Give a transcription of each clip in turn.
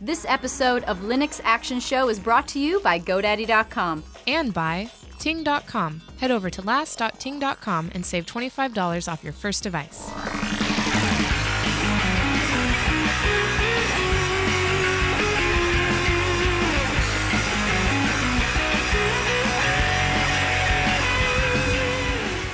This episode of Linux Action Show is brought to you by GoDaddy.com. And by Ting.com. Head over to last.ting.com and save $25 off your first device.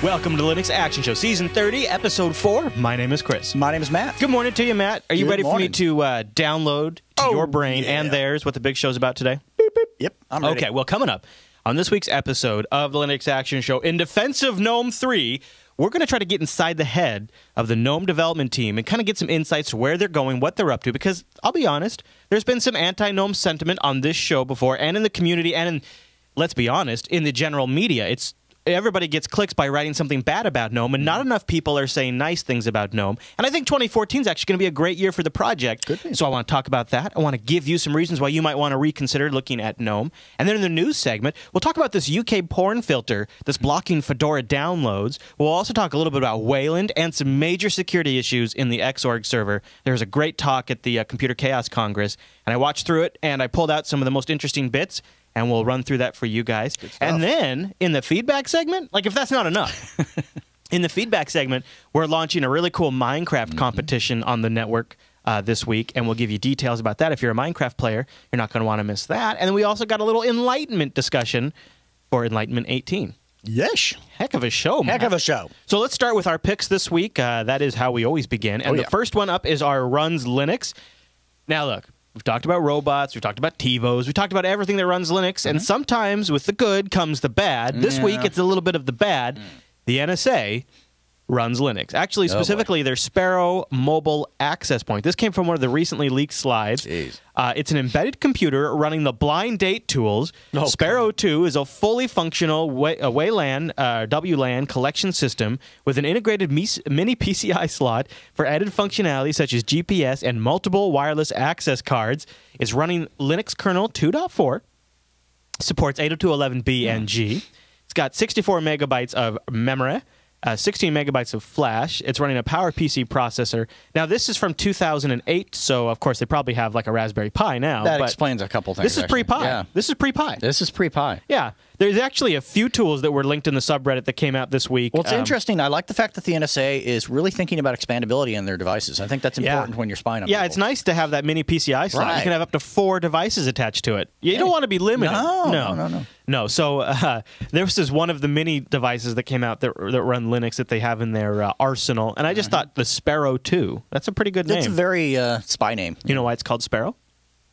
Welcome to Linux Action Show, Season 30, Episode 4. My name is Chris. My name is Matt. Good morning to you, Matt. Are you Good ready morning. for me to download to your brain and theirs what the big show's about today? Beep, beep. Yep, I'm ready. Okay, well, coming up on this week's episode of the Linux Action Show, in Defense of Gnome 3, we're going to try to get inside the head of the Gnome development team and kind of get some insights to where they're going, what they're up to, because I'll be honest, there's been some anti-Gnome sentiment on this show before, and in the community, and in, let's be honest, in the general media. Everybody gets clicks by writing something bad about GNOME, and not enough people are saying nice things about GNOME. And I think 2014 is actually going to be a great year for the project. So I want to talk about that. I want to give you some reasons why you might want to reconsider looking at GNOME. And then in the news segment, we'll talk about this UK porn filter that's blocking Fedora downloads. We'll also talk a little bit about Wayland and some major security issues in the Xorg server. There was a great talk at the Computer Chaos Congress, and I watched through it, and I pulled out some of the most interesting bits, and we'll run through that for you guys. And then, in the feedback segment, like if that's not enough, in the feedback segment, we're launching a really cool Minecraft competition on the network this week, and we'll give you details about that. If you're a Minecraft player, you're not going to want to miss that. And then we also got a little Enlightenment discussion for Enlightenment 18. Yes. Heck of a show, man. Heck of a show. So let's start with our picks this week. That is how we always begin. And the first one up is our Runs Linux. Now, look. We've talked about robots, we've talked about TiVos, we've talked about everything that runs Linux, and sometimes with the good comes the bad. This week, it's a little bit of the bad. The NSA runs Linux. Actually, specifically, their Sparrow mobile access point. This came from one of the recently leaked slides. It's an embedded computer running the blind date tools. Sparrow 2 is a fully functional WLAN, WLAN collection system with an integrated mini PCI slot for added functionality such as GPS and multiple wireless access cards. It's running Linux kernel 2.4. Supports 802.11b and G. It's got 64 megabytes of memory. 16 megabytes of flash. It's running a PowerPC processor. Now, this is from 2008, so of course they probably have like a Raspberry Pi now. That explains a couple things. This is pre-Pi. Yeah. This is pre-Pi. This is pre-Pi. Yeah. There's actually a few tools that were linked in the subreddit that came out this week. Well, it's interesting. I like the fact that the NSA is really thinking about expandability in their devices. I think that's important when you're spying on people. It's nice to have that mini PCI slot. You can have up to 4 devices attached to it. You don't want to be limited. No. So this is one of the mini devices that came out that run Linux that they have in their arsenal. And I just thought the Sparrow 2, that's a pretty good name. It's a very spy name. You know why it's called Sparrow?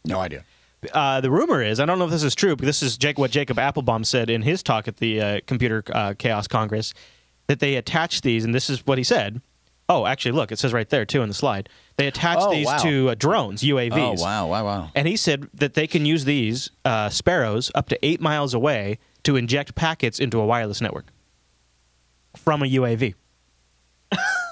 No idea. The rumor is, I don't know if this is true, but this is what Jacob Applebaum said in his talk at the Computer Chaos Congress, that they attach these, and this is what he said. Oh, actually, look, it says right there, too, in the slide. They attach these to drones, UAVs. Oh, wow. And he said that they can use these Sparrows up to 8 miles away to inject packets into a wireless network from a UAV.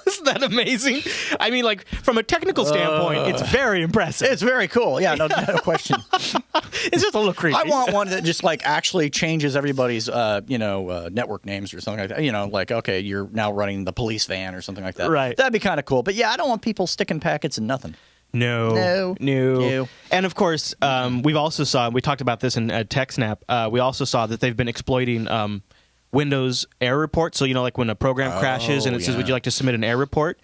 Isn't that amazing? I mean, like, from a technical standpoint, it's very impressive. It's very cool. Yeah, no question. It's just a little creepy. I want one that just, like, actually changes everybody's, network names or something like that. You know, like, okay, you're now running the police van or something like that. Right. That'd be kind of cool. But, yeah, I don't want people sticking packets in nothing. No. And, of course, we talked about this in TechSnap. We also saw that they've been exploiting Windows error report. So, like when a program crashes and it says, would you like to submit an error report?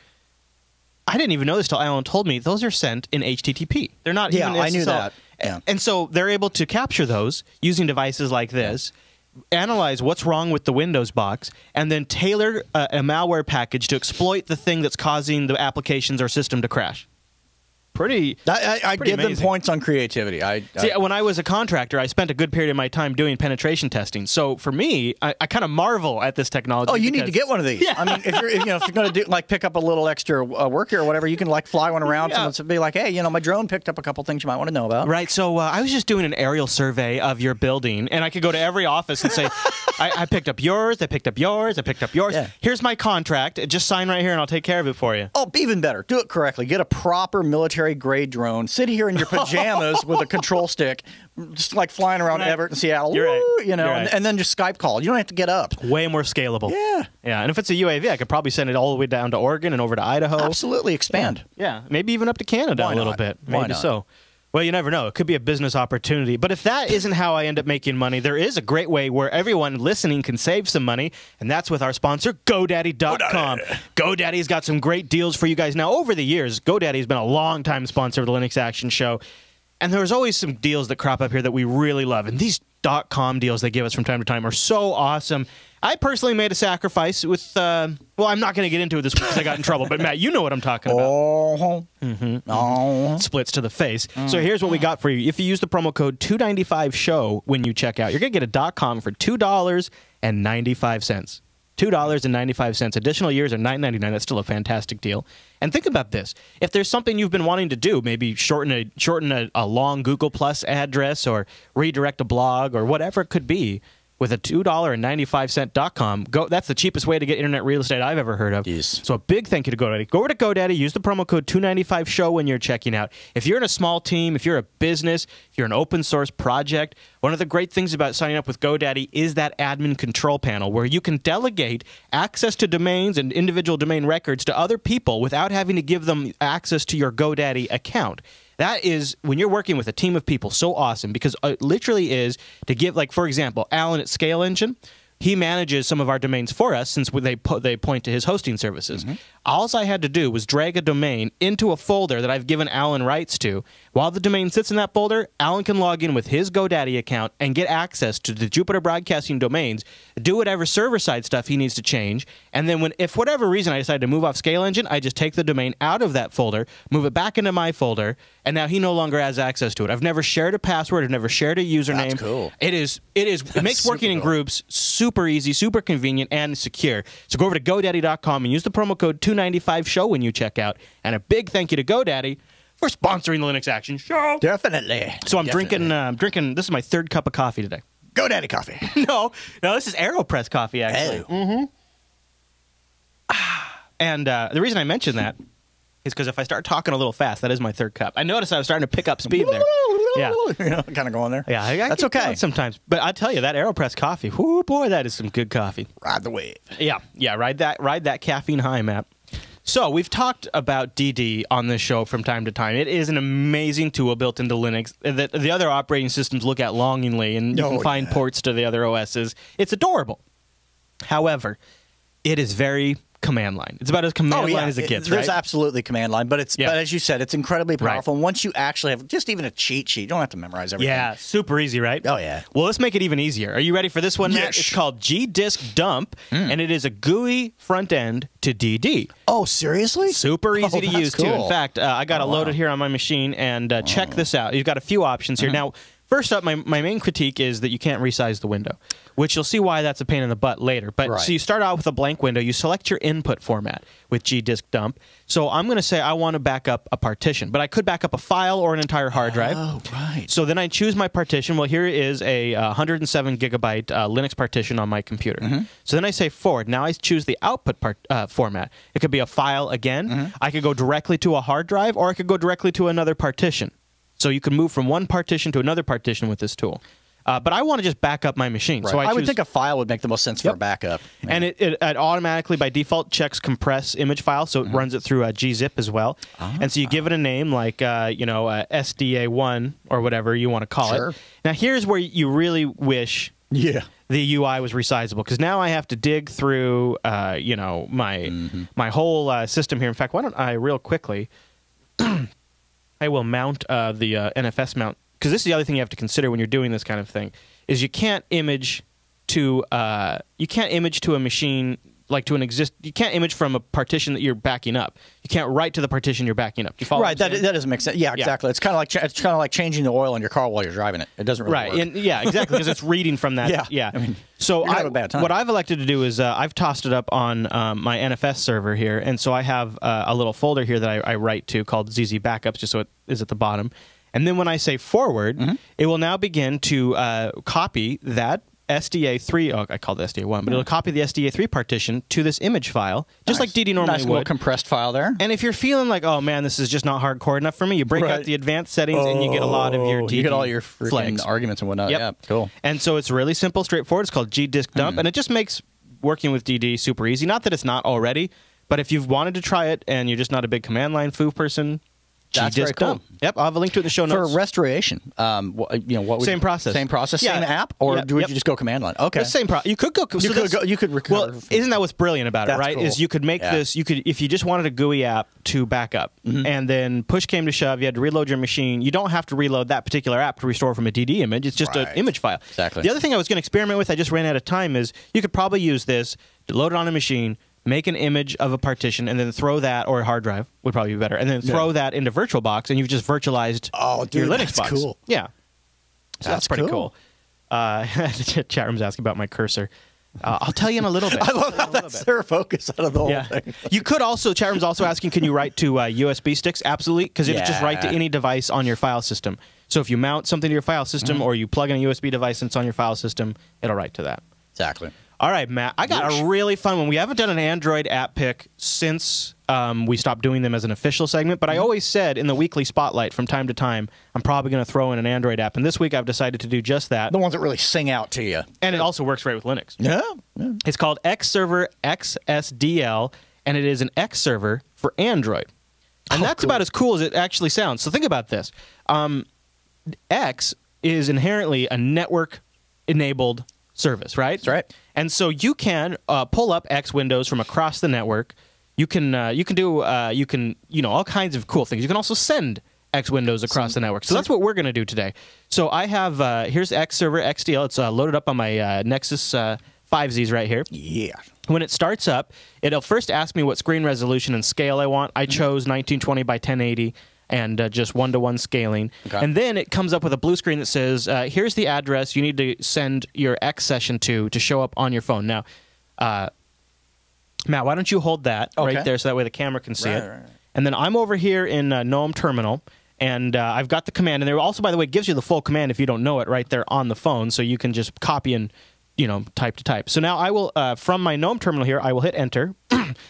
I didn't even know this till Alan told me. Those are sent in HTTP. They're not even SSL. I knew that. Yeah. And so they're able to capture those using devices like this, analyze what's wrong with the Windows box, and then tailor a malware package to exploit the thing that's causing the applications or system to crash. I give them points on creativity. See, when I was a contractor, I spent a good period of my time doing penetration testing. So for me, I kind of marvel at this technology. Oh, you need to get one of these. Yeah. I mean, if you're going to pick up a little extra work here or whatever, you can like fly one around. Someone be like, hey, my drone picked up a couple things you might want to know about. Right. So I was just doing an aerial survey of your building, and I could go to every office and say, I picked up yours, I picked up yours, I picked up yours. Yeah. Here's my contract. Just sign right here, and I'll take care of it for you. Oh, even better. Do it correctly. Get a proper military-grade drone. Sit here in your pajamas with a control stick, just like flying around Everett and Seattle. You're right. And then just Skype call. You don't have to get up. Way more scalable. Yeah. Yeah, and if it's a UAV, I could probably send it all the way down to Oregon and over to Idaho. Absolutely. Expand. Yeah, maybe even up to Canada a little bit. Maybe so. Well, you never know. It could be a business opportunity. But if that isn't how I end up making money, there is a great way where everyone listening can save some money, and that's with our sponsor, GoDaddy.com. GoDaddy's got some great deals for you guys. Now, over the years, GoDaddy's been a long-time sponsor of the Linux Action Show, and there's always some deals that crop up here that we really love. And these .com deals they give us from time to time are so awesome. I personally made a sacrifice with, well, I'm not going to get into it this week because I got in trouble, but Matt, you know what I'm talking about. Splits to the face. So here's what we got for you. If you use the promo code 295SHOW when you check out, you're going to get a .com for $2.95. $2.95. Additional years are $9.99. That's still a fantastic deal. And think about this. If there's something you've been wanting to do, maybe shorten a long Google Plus address or redirect a blog or whatever it could be, with a $2.95.com, that's the cheapest way to get internet real estate I've ever heard of. Yes. So a big thank you to GoDaddy. Go over to GoDaddy, use the promo code 295SHOW when you're checking out. If you're in a small team, if you're a business, if you're an open source project, one of the great things about signing up with GoDaddy is that admin control panel where you can delegate access to domains and individual domain records to other people without having to give them access to your GoDaddy account. That is, when you're working with a team of people, so awesome because it literally is to give, like, for example, Alan at Scale Engine, he manages some of our domains for us since they point to his hosting services. All I had to do was drag a domain into a folder that I've given Alan rights to. While the domain sits in that folder, Alan can log in with his GoDaddy account and get access to the Jupiter Broadcasting domains, do whatever server-side stuff he needs to change, and then if for whatever reason I decide to move off Scale Engine, I just take the domain out of that folder, move it back into my folder, and now he no longer has access to it. I've never shared a password. I've never shared a username. That's cool. It makes working in groups super easy, super convenient, and secure. So go over to GoDaddy.com and use the promo code 295SHOW when you check out. And a big thank you to GoDaddy for sponsoring the Linux Action Show. Definitely. So I'm drinking, this is my third cup of coffee today. GoDaddy coffee. No, this is AeroPress coffee, actually. And the reason I mention that is because if I start talking a little fast, that is my third cup. I noticed I was starting to pick up speed there. Yeah. Kind of going there. Yeah, I that's okay. Sometimes. But I tell you, that AeroPress coffee, whoo, boy, that is some good coffee. Ride the wave. Yeah, ride that caffeine high, Matt. So we've talked about DD on this show from time to time. It is an amazing tool built into Linux that the other operating systems look at longingly, and you can find ports to the other OSs. It's adorable. However, it is very command line. It's about as command line as it gets, right? There's absolutely command line, but but as you said, it's incredibly powerful. And once you actually have just even a cheat sheet, you don't have to memorize everything. Yeah, super easy, right? Oh, yeah. Well, let's make it even easier. Are you ready for this one, Matt? Yes. It's called Gdisk Dump, and it is a GUI front end to DD. Oh, seriously? Super easy to use, too. In fact, I got it loaded here on my machine, and check this out. You've got a few options here. Now, first up, my main critique is that you can't resize the window, which you'll see why that's a pain in the butt later. But so you start out with a blank window. You select your input format with Gdisk Dump. So I'm going to say I want to back up a partition, but I could back up a file or an entire hard drive. Oh, right. So then I choose my partition. Well, here is a 107 gigabyte Linux partition on my computer. So then I say forward. Now I choose the output format. It could be a file again. I could go directly to a hard drive, or I could go directly to another partition. So you can move from one partition to another partition with this tool. But I want to just back up my machine. Right. So I would think a file would make the most sense for a backup. And it automatically, by default, checks compress image file, so it runs it through a gzip as well. And so you give it a name like, SDA1 or whatever you want to call it. Now, here's where you really wish the UI was resizable, because now I have to dig through, my whole system here. In fact, why don't I real quickly... I will mount the NFS mount, because this is the other thing you have to consider when you're doing this kind of thing, is you can't image to a machine, like to you can't image from a partition that you're backing up. You can't write to the partition you're backing up. Do you follow? Right, that doesn't make sense. Yeah, exactly. It's kind of like changing the oil in your car while you're driving it. It doesn't really work. And, exactly, because it's reading from that. I mean, so you're gonna have a bad time. What I've elected to do is I've tossed it up on my NFS server here, and so I have a little folder here that I write to called ZZ Backups, just so it is at the bottom. And then when I say forward, it will now begin to copy that SDA3, I called it SDA1, but it'll copy the SDA3 partition to this image file, just like DD normally nice would. Little compressed file there. And if you're feeling like, oh man, this is just not hardcore enough for me, you break out the advanced settings and you get a lot of your DD You get all your freaking flags. arguments and whatnot. Yeah, cool. And so it's really simple, straightforward. It's called Gdisk Dump, and it just makes working with DD super easy. Not that it's not already, but if you've wanted to try it and you're just not a big command line foo person, That's very cool. Yep, I'll have a link to it in the show notes. For restoration, Same process. Same process, Yeah. same app, or would you just go command line? Okay, the same process. You could go. You could recover. Well, isn't that what's brilliant about it? Right? Cool. Is you could make this. You could, if you just wanted a GUI app to back up, and then push came to shove, you had to reload your machine. You don't have to reload that particular app to restore from a DD image. It's just an image file. Exactly. The other thing I was going to experiment with, I just ran out of time, is you could probably use this to load it on a machine, make an image of a partition, and then throw that, or a hard drive would probably be better, and then throw that into VirtualBox, and you've just virtualized your Linux box. Cool. Yeah. So that's pretty cool. The chat room's asking about my cursor. I'll tell you in a little bit. I love how that's their focus out of the whole thing. You could also, chat room's also asking, can you write to USB sticks? Absolutely, because it'll just write to any device on your file system. So if you mount something to your file system, or you plug in a USB device that's on your file system, it'll write to that. Exactly. All right, Matt, I got a really fun one. We haven't done an Android app pick since we stopped doing them as an official segment, but I always said in the weekly spotlight from time to time, I'm probably going to throw in an Android app, and this week I've decided to do just that. The ones that really sing out to you. And it also works great with Linux. Yeah. It's called Xserver XSDL, and it is an X server for Android. And that's about as cool as it actually sounds. So think about this. X is inherently a network-enabled service, right? That's right. And so you can pull up X windows from across the network. You can do all kinds of cool things. You can also send X windows across the network. So that's what we're going to do today. So I have here's Xserver XDL. It's loaded up on my Nexus 5Zs right here. Yeah. When it starts up, it'll first ask me what screen resolution and scale I want. I chose 1920 by 1080. And just one-to-one scaling. Okay. And then it comes up with a blue screen that says, here's the address you need to send your X session to show up on your phone. Now, Matt, why don't you hold that right there so that way the camera can see it. Right. And then I'm over here in GNOME Terminal, and I've got the command. And there also, by the way, gives you the full command if you don't know it right there on the phone, so you can just copy and type to type. So now I will, from my GNOME Terminal here, I will hit Enter,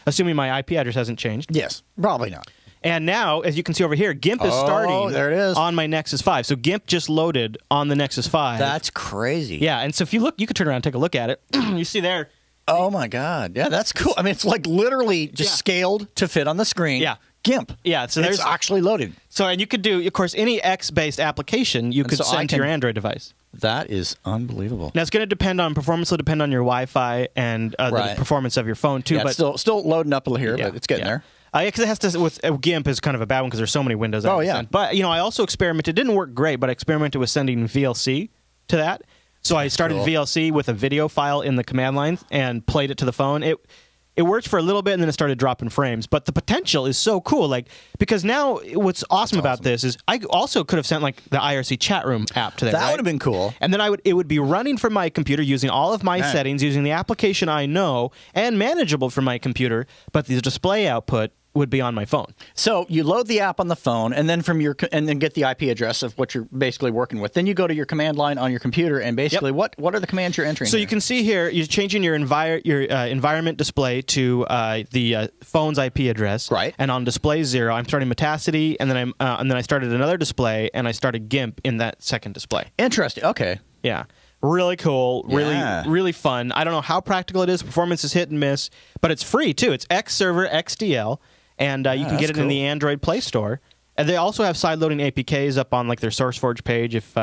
assuming my IP address hasn't changed. Yes, probably not. And now, as you can see over here, GIMP is starting there it is. on my Nexus 5. So GIMP just loaded on the Nexus 5. That's crazy. Yeah, and so if you look, you could turn around and take a look at it. You see there. Oh, my God. Yeah, that's cool. I mean, it's like literally just scaled to fit on the screen. Yeah. GIMP. Yeah, so it's actually loaded. So, and you could do, of course, any X-based application you could send to your Android device. That is unbelievable. Now, it's going to depend on performance. Will depend on your Wi-Fi and the performance of your phone, too. Yeah, but it's still loading up here, but it's getting there. Yeah, because it has to. With GIMP is kind of a bad one because there's so many windows. Yeah. But I also experimented. It didn't work great, but I experimented with sending VLC to that. So I started VLC with a video file in the command line and played it to the phone. It worked for a little bit, and then it started dropping frames. But the potential is so cool, because now what's awesome about this is I also could have sent the IRC chat room app to there. That would have been cool. And then it would be running from my computer using all of my settings, using the application I know, and manageable from my computer. But the display output would be on my phone. So you load the app on the phone, and then and then get the IP address of what you're basically working with. Then you go to your command line on your computer, and basically what are the commands you're entering? So you can see here, you're changing your environment display to the phone's IP address. Right. And on display 0, I'm starting Metacity, and then I started another display, and I started GIMP in that second display. Interesting. Okay. Yeah. Really cool, really fun. I don't know how practical it is. Performance is hit and miss, but it's free too. It's Xserver XDL, and you can get it in the Android Play Store. And they also have side-loading APKs up on their SourceForge page if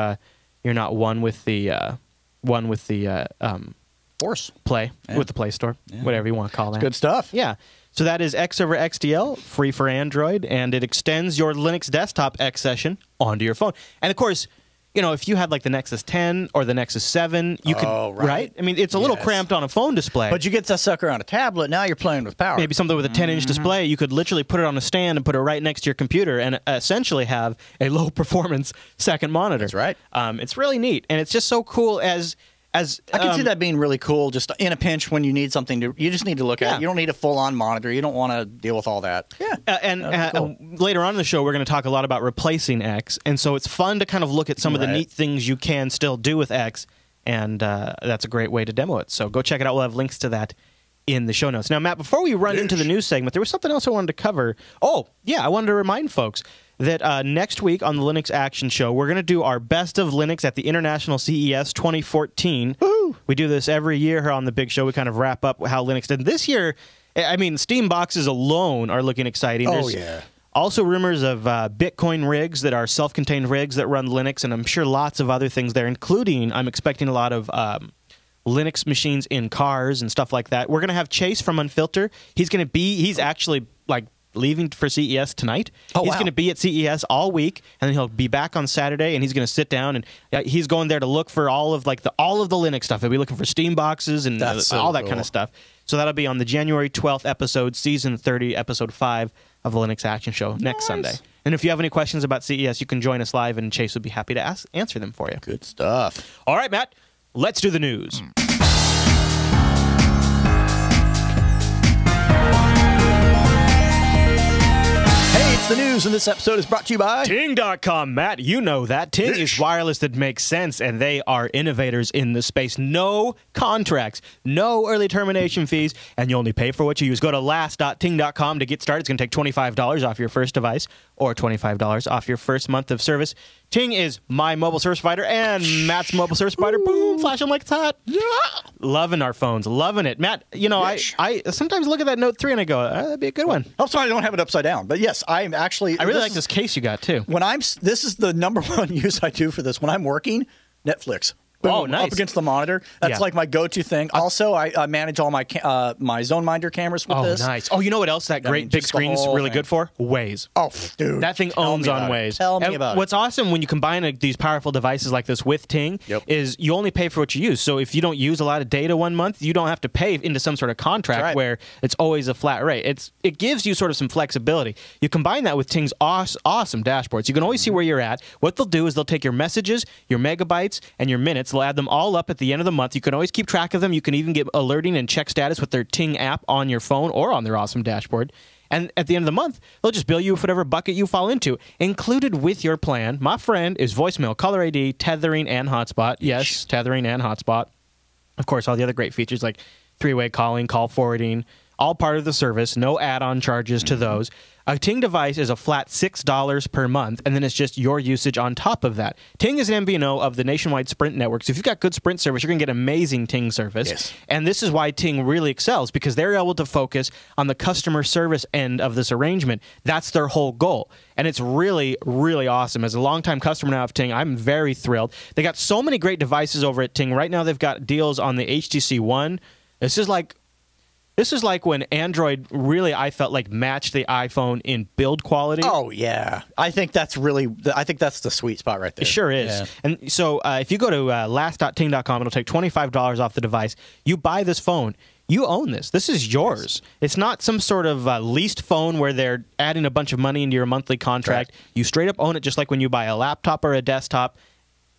you're not one with the Force Play with the Play Store, whatever you want to call that. Good stuff. Yeah. So that is Xserver XDL, free for Android, and it extends your Linux desktop X session onto your phone. And of course, if you had the Nexus 10 or the Nexus 7, you could, right? I mean, it's a little cramped on a phone display. But you get that sucker on a tablet, now you're playing with power. Maybe something with a 10-inch display, you could literally put it on a stand and put it right next to your computer and essentially have a low-performance second monitor. That's right. It's really neat, and it's just so cool as I can see that being really cool just in a pinch when you need something you just need to look at it. You don't need a full-on monitor. You don't want to deal with all that. Yeah. Cool. Later on in the show, we're going to talk a lot about replacing X, and so it's fun to kind of look at some of the neat things you can still do with X, and that's a great way to demo it. So go check it out. We'll have links to that in the show notes. Now, Matt, before we run into the news segment, there was something else I wanted to cover. Oh, yeah, I wanted to remind folks that next week on the Linux Action Show, we're going to do our Best of Linux at the International CES 2014. Woo! We do this every year here on the big show. We kind of wrap up how Linux did. This year, I mean, Steam boxes alone are looking exciting. Also, rumors of Bitcoin rigs that are self-contained rigs that run Linux, and I'm sure lots of other things there, including I'm expecting a lot of Linux machines in cars and stuff like that. We're going to have Chase from Unfilter. He's actually like leaving for CES tonight. He's going to be at CES all week, and then he'll be back on Saturday, and he's going to sit down, and he's going there to look for all of the Linux stuff. He'll be looking for Steam boxes and all that kind of stuff. So that'll be on the January 12th episode, Season 30, Episode 5 of the Linux Action Show next Sunday. And if you have any questions about CES, you can join us live, and Chase would be happy to answer them for you. Good stuff. All right, Matt, let's do the news. It's the news, and this episode is brought to you by Ting.com. Matt, you know that. Ting is wireless that makes sense, and they are innovators in the space. No contracts, no early termination fees, and you only pay for what you use. Go to last.ting.com to get started. It's going to take $25 off your first device or $25 off your first month of service. Ting is my mobile service provider and Matt's mobile service provider. Boom, flash them like it's hot. Yeah. Loving our phones, loving it. Matt, you know, I sometimes look at that Note 3 and I go, that'd be a good one. I'm sorry I don't have it upside down, but yes, I'm actually. I really like this case you got too. This is the number one use I do for this. When I'm working, Netflix. Boom, oh, nice. Up against the monitor. That's like my go-to thing. Also, I manage all my my Zone Minder cameras with this. Oh, nice. Oh, you know what else that great big screen is really good for? Waze. Oh, dude. That thing owns on Waze. Tell me about it. What's awesome when you combine these powerful devices like this with Ting is you only pay for what you use. So if you don't use a lot of data one month, you don't have to pay into some sort of contract where it's always a flat rate. It gives you sort of some flexibility. You combine that with Ting's awesome dashboards. You can always see where you're at. What they'll do is they'll take your messages, your megabytes, and your minutes. They'll add them all up at the end of the month. You can always keep track of them. You can even get alerting and check status with their Ting app on your phone or on their awesome dashboard. And at the end of the month, they'll just bill you for whatever bucket you fall into. Included with your plan, my friend, is voicemail, caller ID, tethering, and hotspot. Yes, tethering and hotspot. Of course, all the other great features like three-way calling, call forwarding, all part of the service. No add-on charges to those. A Ting device is a flat $6 per month, and then it's just your usage on top of that. Ting is an MVNO of the nationwide Sprint network. So if you've got good Sprint service, you're going to get amazing Ting service. Yes. And this is why Ting really excels, because they're able to focus on the customer service end of this arrangement. That's their whole goal. And it's really, really awesome. As a longtime customer now of Ting, I'm very thrilled. They got so many great devices over at Ting. Right now, they've got deals on the HTC One. This is like when Android really, I felt like, matched the iPhone in build quality. Oh, yeah. I think that's the sweet spot right there. It sure is. Yeah. And so if you go to last.ting.com, it'll take $25 off the device. You buy this phone. You own this. This is yours. It's not some sort of leased phone where they're adding a bunch of money into your monthly contract. Right. You straight up own it, just like when you buy a laptop or a desktop.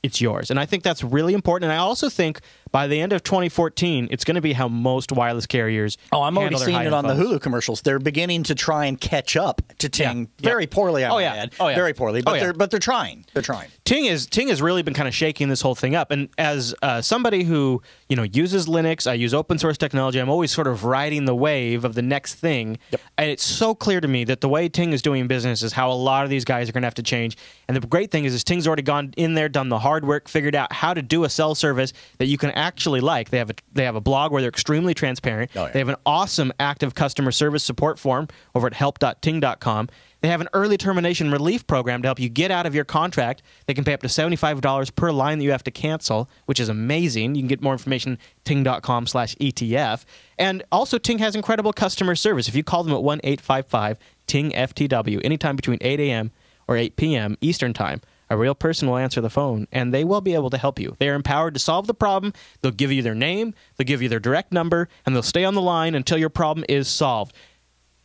It's yours. And I think that's really important. And I also think by the end of 2014, it's going to be how most wireless carriers I'm already seeing it on the Hulu commercials. They're beginning to try and catch up to Ting. Very poorly, I might add. Very poorly. But they're trying. They're trying. Ting has really been kind of shaking this whole thing up. And as somebody who uses Linux, I use open source technology, I'm always sort of riding the wave of the next thing. Yep. And it's so clear to me that the way Ting is doing business is how a lot of these guys are going to have to change. And the great thing is Ting's already gone in there, done the hard work, figured out how to do a cell service that you can actually like. They have a blog where they're extremely transparent. Oh, yeah. They have an awesome active customer service support form over at help.ting.com. They have an early termination relief program to help you get out of your contract. They can pay up to $75 per line that you have to cancel, which is amazing. You can get more information at ting.com/ETF. And also, Ting has incredible customer service. If you call them at 1-855-TING-FTW anytime between 8 a.m. or 8 p.m. Eastern Time, a real person will answer the phone, and they will be able to help you. They are empowered to solve the problem. They'll give you their name, they'll give you their direct number, and they'll stay on the line until your problem is solved.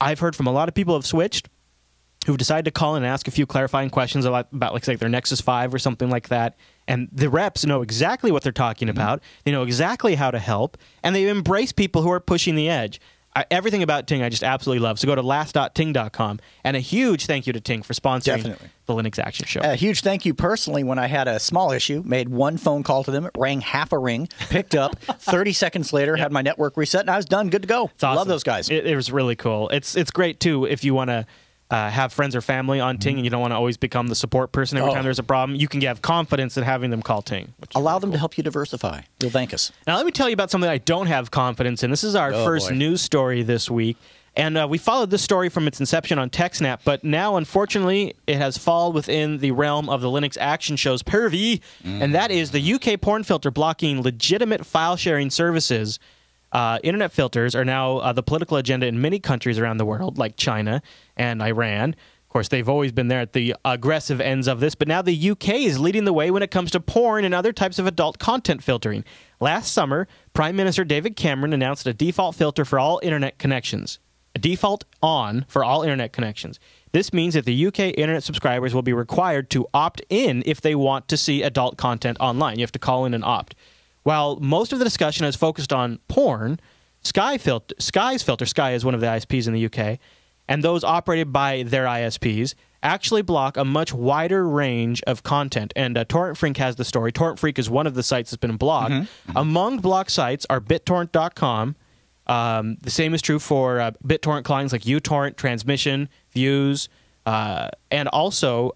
I've heard from a lot of people who have switched, who've decided to call in and ask a few clarifying questions about like their Nexus 5 or something like that, and the reps know exactly what they're talking about. They know exactly how to help, and they embrace people who are pushing the edge. Everything about Ting I just absolutely love. So go to last.ting.com. And a huge thank you to Ting for sponsoring the Linux Action Show. A huge thank you personally when I had a small issue, made one phone call to them, it rang half a ring, picked up, 30 seconds later, had my network reset, and I was done, good to go. Awesome. Love those guys. It was really cool. It's great, too, if you want to have friends or family on Ting and you don't want to always become the support person every time there's a problem. You can have confidence in having them call Ting. Allow them to help you diversify. You'll thank us. Now, let me tell you about something I don't have confidence in. This is our first news story this week. And we followed this story from its inception on TechSnap, but now, unfortunately, it has fallen within the realm of the Linux Action Show's purview, and that is the UK porn filter blocking legitimate file-sharing services. Internet filters are now the political agenda in many countries around the world, like China and Iran. Of course, they've always been there at the aggressive ends of this, but now the UK is leading the way when it comes to porn and other types of adult content filtering. Last summer, Prime Minister David Cameron announced a default filter for all internet connections. A default on for all internet connections. This means that the UK internet subscribers will be required to opt in if they want to see adult content online. You have to call in and opt. While most of the discussion has focused on porn, Sky's filter, Sky is one of the ISPs in the UK, and those operated by their ISPs actually block a much wider range of content. And Torrent Freak has the story. Torrent Freak is one of the sites that's been blocked. Among blocked sites are BitTorrent.com. The same is true for BitTorrent clients like uTorrent, Transmission, Views, and also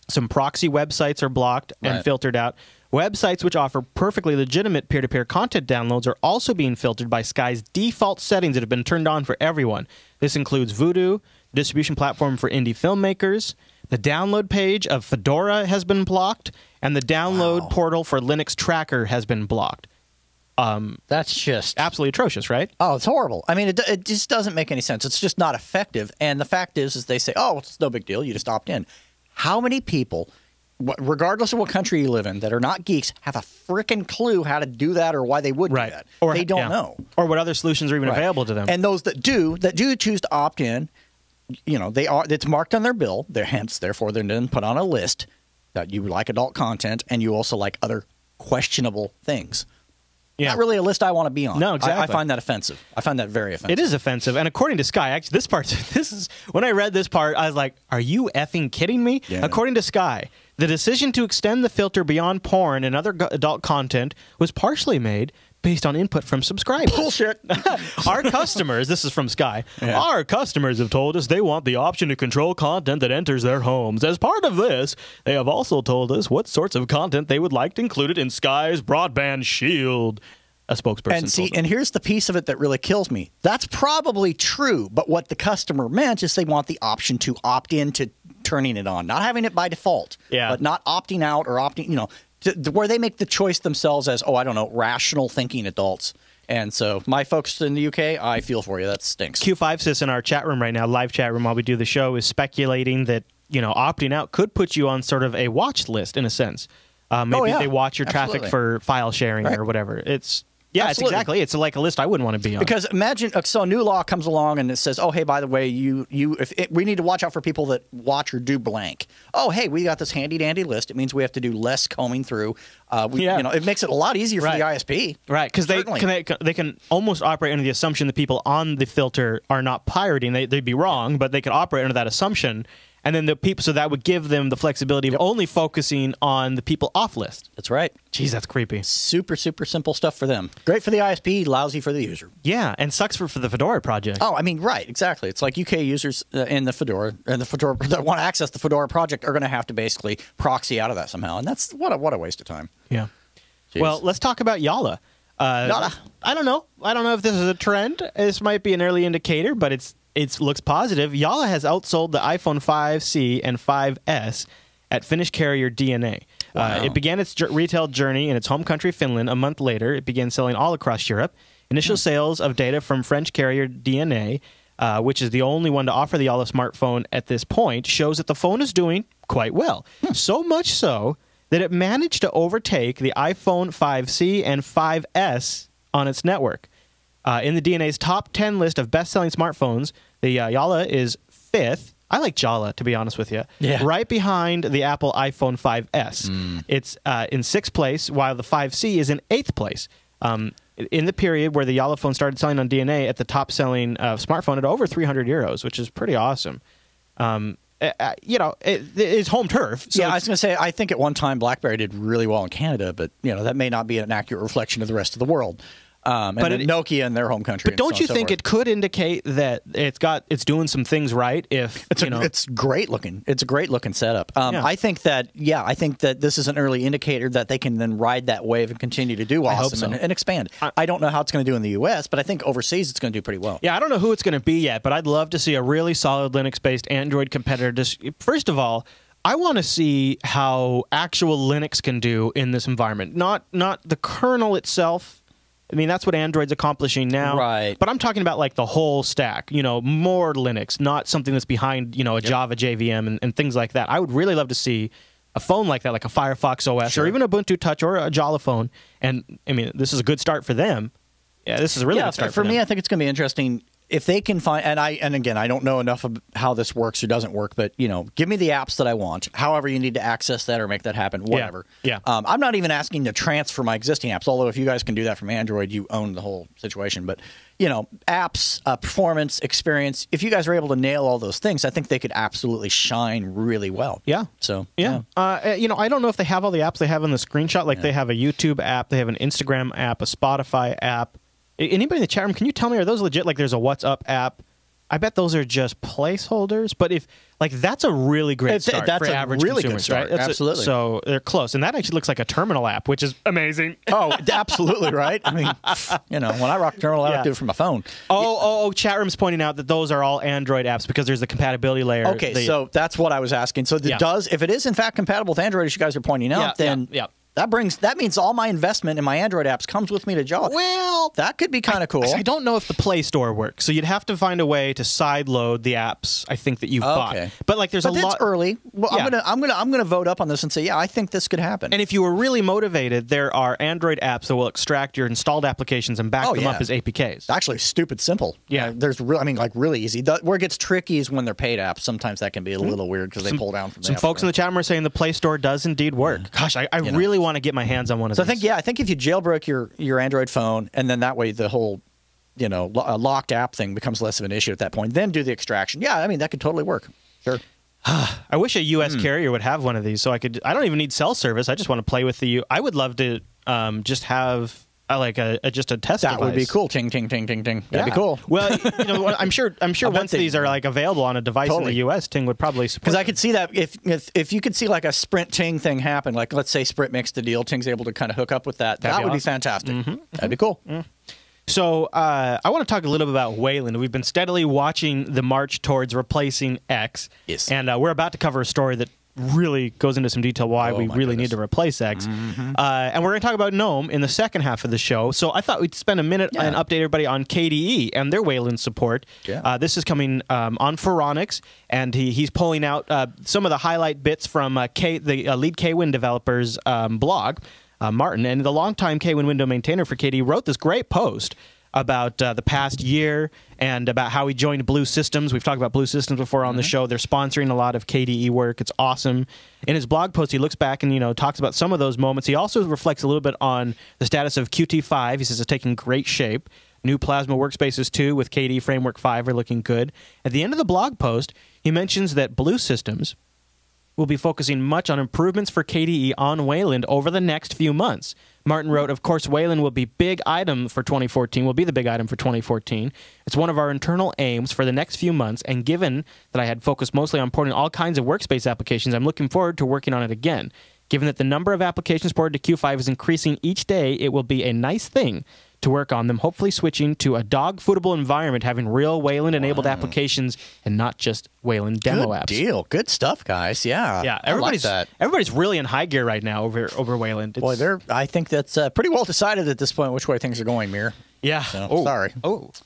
some proxy websites are blocked and filtered out. Websites which offer perfectly legitimate peer-to-peer content downloads are also being filtered by Sky's default settings that have been turned on for everyone. This includes Voodoo, the distribution platform for indie filmmakers. The download page of Fedora has been blocked, and the download portal for Linux Tracker has been blocked. That's just absolutely atrocious, right? Oh, it's horrible. I mean, it just doesn't make any sense. It's just not effective. And the fact is they say, oh, it's no big deal. You just opt in. How many people, regardless of what country you live in, that are not geeks, have a freaking clue how to do that or why they would do that? Or they don't know. Or what other solutions are even available to them. And those that do choose to opt in, you know, it's marked on their bill. Therefore, they're then put on a list that you like adult content and you also like other questionable things. Yeah. Not really a list I want to be on. No, exactly. I find that offensive. I find that very offensive. It is offensive. And according to Sky, actually, this is when I read this part, I was like, are you effing kidding me? Yeah. According to Sky, the decision to extend the filter beyond porn and other adult content was partially made based on input from subscribers. Bullshit. Our customers, this is from Sky, our customers have told us they want the option to control content that enters their homes. As part of this, they have also told us what sorts of content they would like included in Sky's broadband shield. A spokesperson told them. And here's the piece of it that really kills me. That's probably true, but what the customer meant is they want the option to opt in to turning it on, not having it by default, but not opting out or opting, you know, where they make the choice themselves as, oh, I don't know, rational thinking adults. And so my folks in the UK, I feel for you. That stinks. Q5sys in our chat room right now, live chat room while we do the show, is speculating that, you know, opting out could put you on sort of a watch list in a sense. Maybe they watch your traffic for file sharing or whatever. It's... Yeah, it's exactly. It's like a list I wouldn't want to be on. Because imagine, so a new law comes along and it says, oh, hey, by the way, we need to watch out for people that watch or do blank. Oh, hey, we got this handy-dandy list. It means we have to do less combing through. You know, it makes it a lot easier for the ISP. Right, because they can almost operate under the assumption that people on the filter are not pirating. They'd be wrong, but they could operate under that assumption. And then the people, so that would give them the flexibility of only focusing on the people off list. That's right. Jeez, that's creepy. Super, super simple stuff for them. Great for the ISP, lousy for the user. Yeah, and sucks for the Fedora project. Oh, I mean, right, exactly. It's like UK users in the Fedora that want to access the Fedora project are going to have to basically proxy out of that somehow, and that's what a waste of time. Yeah. Jeez. Well, let's talk about Yalla. I don't know. I don't know if this is a trend. This might be an early indicator, but it looks positive. Yalla has outsold the iPhone 5C and 5S at Finnish carrier DNA. Wow. It began its retail journey in its home country, Finland. A month later, it began selling all across Europe. Initial sales of data from French carrier DNA, which is the only one to offer the Yalla smartphone at this point, shows that the phone is doing quite well. So much so that it managed to overtake the iPhone 5C and 5S on its network. In the DNA's top 10 list of best-selling smartphones, the Yalla is 5th. I like Yalla, to be honest with you. Yeah. Right behind the Apple iPhone 5S. It's in 6th place, while the 5C is in 8th place. In the period where the Yalla phone started selling on DNA at the top-selling smartphone at over 300 euros, which is pretty awesome. You know, it's home turf. So I was going to say, I think at one time BlackBerry did really well in Canada, but, you know, that may not be an accurate reflection of the rest of the world. And then Nokia in their home country. But don't you think it could indicate that it's doing some things right? If it's great looking. It's a great looking setup. I think that this is an early indicator that they can then ride that wave and continue to do awesome and expand. I don't know how it's going to do in the U.S., but I think overseas it's going to do pretty well. Yeah, I don't know who it's going to be yet, but I'd love to see a really solid Linux-based Android competitor. First of all, I want to see how actual Linux can do in this environment, not the kernel itself. I mean, that's what Android's accomplishing now. Right. But I'm talking about like the whole stack, more Linux, not something that's behind, a Java JVM and things like that. I would really love to see a phone like that, like a Firefox OS or even Ubuntu Touch or a Jollaphone. And I mean, this is a good start for them. Yeah, this is a really good start for them. Me, I think it's going to be interesting. If they can find, and again, I don't know enough of how this works or doesn't work, but give me the apps that I want. However, you need to access that or make that happen, whatever. Yeah. I'm not even asking to transfer my existing apps. Although if you guys can do that from Android, you own the whole situation. But apps, performance, experience. If you guys are able to nail all those things, I think they could absolutely shine really well. Yeah. So yeah. I don't know if they have all the apps they have in the screenshot. Like they have a YouTube app, they have an Instagram app, a Spotify app. Anybody in the chat room, can you tell me, are those legit? Like there's a What's Up app. I bet those are just placeholders. But if that's a really great start for average really consumers, good start. right? Absolutely. So they're close, and that actually looks like a terminal app, which is amazing. Oh, absolutely, right? I mean, when I rock terminal, I don't do it from my phone. Chat room's pointing out that those are all Android apps because there's the compatibility layer. Okay, so that's what I was asking. So if it is in fact compatible with Android, as you guys are pointing out, then that means all my investment in my Android apps comes with me to Java. Well, that could be kind of cool. I don't know if the Play Store works, so you'd have to find a way to sideload the apps. I think that you've bought. But there's a lot. That's early. Well, I'm gonna vote up on this and say, I think this could happen. And if you were really motivated, there are Android apps that will extract your installed applications and back them up as APKs. It's actually stupid simple. Yeah, there's really easy. Where it gets tricky is when they're paid apps. Sometimes that can be a little weird because they pull down from some folks in the chat room are saying the Play Store does indeed work. Gosh, I really want to get my hands on one of these. I think if you jailbreak your Android phone, and then that way the whole locked app thing becomes less of an issue at that point, then do the extraction. Yeah, I mean that could totally work. Sure. I wish a U.S. carrier would have one of these, so I don't even need cell service. I just want to play with I would love to just have just a test device. That would be cool. Ting, ting, ting, ting, ting. That'd be cool. Well, I'm sure once these are available on a device in the U.S., Ting would probably support. Because I could see that if you could see like a Sprint Ting thing happen, like let's say Sprint makes the deal, Ting's able to kind of hook up with that. That would be fantastic. That'd be cool. So I want to talk a little bit about Wayland. We've been steadily watching the march towards replacing X. Yes. And we're about to cover a story that really goes into some detail why we really need to replace X. And we're going to talk about GNOME in the second half of the show. So I thought we'd spend a minute and update everybody on KDE and their Wayland support. This is coming on Phoronix, and he's pulling out some of the highlight bits from the lead KWin developer's blog, Martin. And the longtime KWin window maintainer for KDE wrote this great post about the past year and about how he joined Blue Systems. We've talked about Blue Systems before on the show. They're sponsoring a lot of KDE work. It's awesome. In his blog post, he looks back and talks about some of those moments. He also reflects a little bit on the status of Qt5. He says it's taking great shape. New Plasma workspaces, too, with KDE Framework 5 are looking good. At the end of the blog post, he mentions that Blue Systems will be focusing much on improvements for KDE on Wayland over the next few months. Martin wrote, of course, Wayland will be big item for 2014, will be the big item for 2014. It's one of our internal aims for the next few months, and given that I had focused mostly on porting all kinds of workspace applications, I'm looking forward to working on it again. Given that the number of applications ported to Q5 is increasing each day, it will be a nice thing to work on them, hopefully switching to a dog-footable environment, having real Wayland-enabled applications and not just Wayland demo apps. Good deal. Good stuff, guys. Yeah. Everybody's really in high gear right now over Wayland. I think that's pretty well decided at this point which way things are going, Mir. Yeah. So, sorry.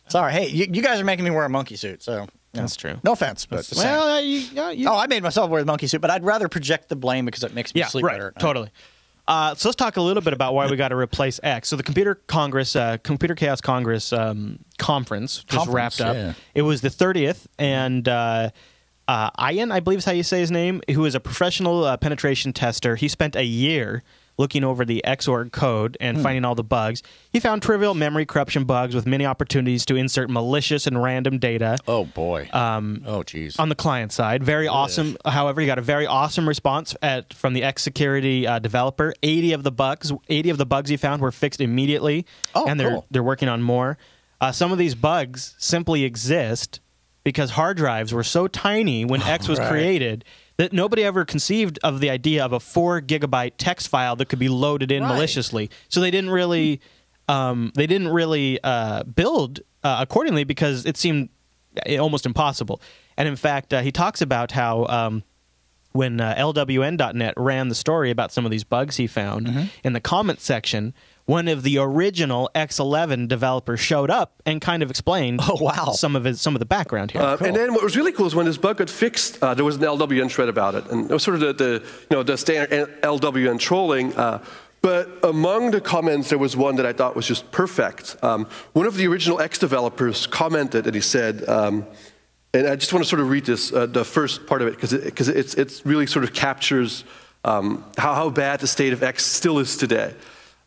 Sorry. Hey, you guys are making me wear a monkey suit, so... That's true. No offense, but I made myself wear the monkey suit, but I'd rather project the blame because it makes me sleep better. Totally. So let's talk a little bit about why we got to replace X. So the Computer Chaos Congress conference just wrapped up. Yeah. It was the 30th, and Ian, I believe is how you say his name, who is a professional penetration tester. He spent a year looking over the Xorg code and finding all the bugs. He found trivial memory corruption bugs with many opportunities to insert malicious and random data. Oh, boy. Oh, geez. On the client side. Very awesome. However, he got a very awesome response from the X security developer. 80 of the bugs he found were fixed immediately. Oh, and they're working on more. Some of these bugs simply exist because hard drives were so tiny when X was created that nobody ever conceived of the idea of a 4 gigabyte text file that could be loaded in maliciously. So they didn't really build accordingly because it seemed almost impossible. And in fact, he talks about how when LWN.net ran the story about some of these bugs he found, in the comments section, one of the original X11 developers showed up and kind of explained some of the background here. And then what was really cool is when this bug got fixed, there was an LWN thread about it, and it was sort of the standard LWN trolling. But among the comments, there was one that I thought was just perfect. One of the original X developers commented, and he said, and I just want to sort of read this, the first part of it, because it really sort of captures how bad the state of X still is today.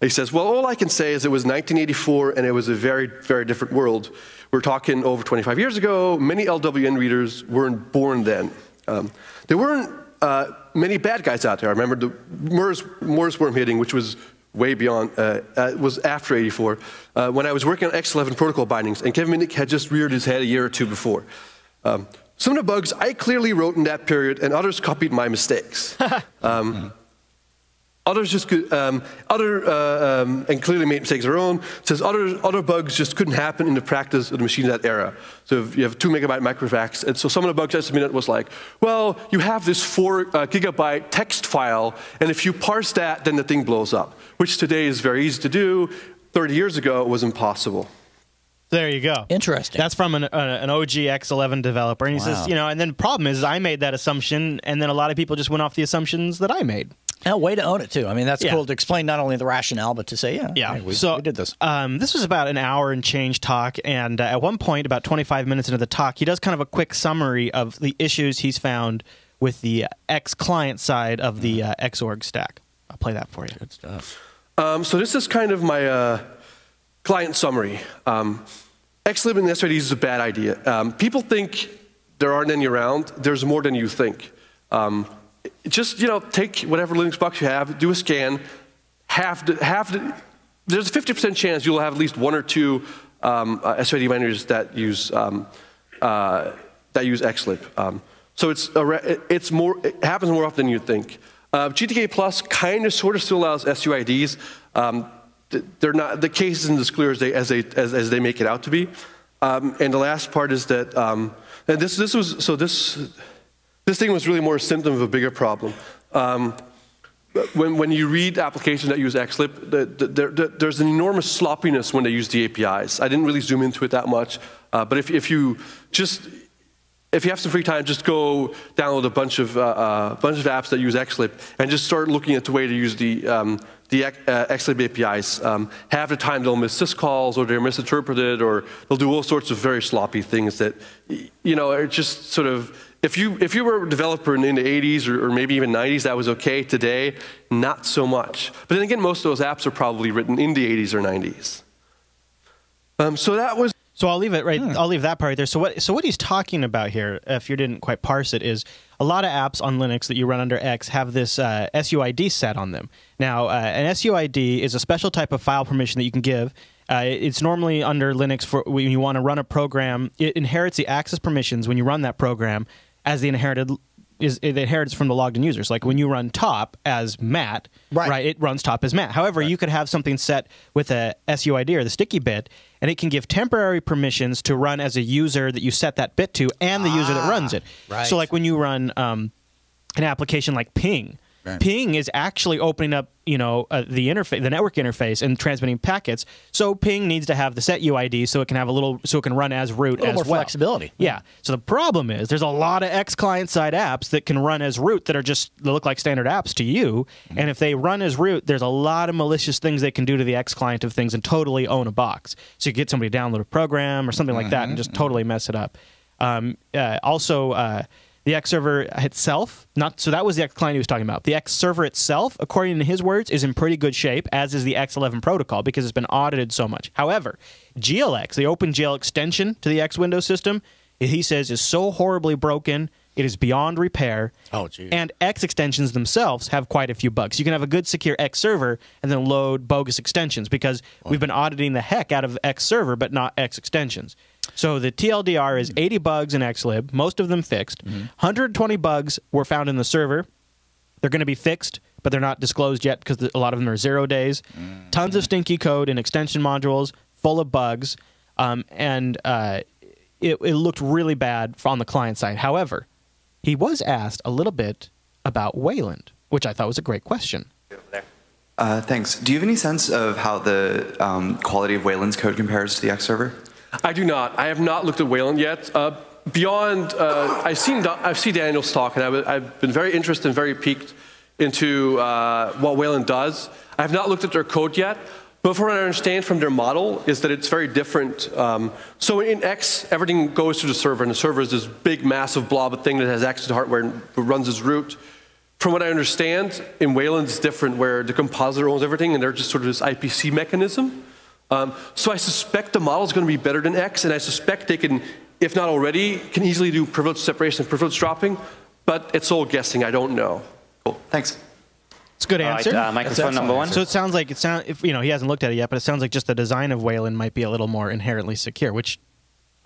He says, well, all I can say is it was 1984, and it was a very, very different world. We're talking over 25 years ago. Many LWN readers weren't born then. There weren't many bad guys out there. I remember the Moore's worm hitting, which was way beyond, was after 84, when I was working on X11 protocol bindings, and Kevin Minnick had just reared his head a year or two before. Some of the bugs I clearly wrote in that period, and others copied my mistakes. Others just could, and clearly made mistakes of their own. It says other bugs just couldn't happen in the practice of the machine in that era. So if you have 2 megabyte microfax, and so some of the bugs I submitted was like, well, you have this 4 gigabyte text file, and if you parse that, then the thing blows up, which today is very easy to do. 30 years ago, it was impossible. There you go. Interesting. That's from an OG X11 developer, and he says, and then the problem is I made that assumption, and then a lot of people just went off the assumptions that I made. A way to own it, too. I mean, that's cool to explain not only the rationale, but to say, hey, we did this. This was about an hour and change talk, and at one point, about 25 minutes into the talk, he does kind of a quick summary of the issues he's found with the X client side of the Xorg stack. I'll play that for you. Good stuff. So this is kind of my client summary. Xlib and s30es is a bad idea. People think there aren't any around. There's more than you think. Just take whatever Linux box you have, do a scan. There's a 50% chance you'll have at least 1 or 2 s30 binders that use Xlib. So it happens more often than you think. GTK Plus kind of sort of still allows SUIDs. They're not, the case isn't as clear as they make it out to be. And the last part is that and this thing was really more a symptom of a bigger problem. When you read applications that use Xlib, there's an enormous sloppiness when they use the APIs. I didn't really zoom into it that much, but if you have some free time, just go download a bunch of apps that use Xlib and just start looking at the way to use the Xlib APIs. Half the time they'll miss syscalls, or they're misinterpreted, or they'll do all sorts of very sloppy things that are just sort of. If you were a developer in the 80s or maybe even 90s, that was okay. Today, not so much. But then again, most of those apps are probably written in the 80s or 90s. So that was. So I'll leave it right. I'll leave that part right there. So what he's talking about here, if you didn't quite parse it, is a lot of apps on Linux that you run under X have this SUID set on them. Now, an SUID is a special type of file permission that you can give. It's normally under Linux for when you want to run a program. It inherits the access permissions when you run that program as it inherits from the logged in users. Like when you run top as Matt, right, it runs top as Matt. However, you could have something set with a SUID or the sticky bit, and it can give temporary permissions to run as a user that you set that bit to and the user that runs it. Right. So like when you run an application like Ping, Ping is actually opening up, the interface, the network interface, and transmitting packets. So Ping needs to have the set UID so it can have so it can run as root as well. A little more flexibility. Yeah. So the problem is there's a lot of X client side apps that can run as root that look like standard apps to you. And if they run as root, there's a lot of malicious things they can do to the X client of things and totally own a box. So you get somebody to download a program or something like that and just totally mess it up. The The X server itself, so that was the X client he was talking about. The X server itself, according to his words, is in pretty good shape, as is the X11 protocol, because it's been audited so much. However, GLX, the OpenGL extension to the X Windows system, he says is so horribly broken, it is beyond repair. Oh, geez. And X extensions themselves have quite a few bugs. You can have a good secure X server and then load bogus extensions, because we've been auditing the heck out of X server, but not X extensions. So the TLDR is 80 bugs in XLib, most of them fixed. 120 bugs were found in the server. They're going to be fixed, but they're not disclosed yet because a lot of them are 0 days. Tons of stinky code in extension modules, full of bugs, and it looked really bad on the client side. However, he was asked a little bit about Wayland, which I thought was a great question. Thanks. Do you have any sense of how the quality of Wayland's code compares to the X server? I do not. I have not looked at Wayland yet. Beyond, I've seen Daniel's talk, and I've been very interested and very piqued into what Wayland does. I have not looked at their code yet, but from what I understand from their model is that it's very different. So in X, everything goes to the server, and the server is this big, massive blob of thing that has access to hardware and runs as root. From what I understand, in Wayland it's different, where the compositor owns everything, and they're just sort of this IPC mechanism. So I suspect the model is going to be better than X, and I suspect they can, if not already, can easily do privilege separation and privilege dropping, but it's all guessing. I don't know. Cool. Thanks. It's a good answer. Microphone number one. So it sounds like he hasn't looked at it yet, but it sounds like just the design of Wayland might be a little more inherently secure, which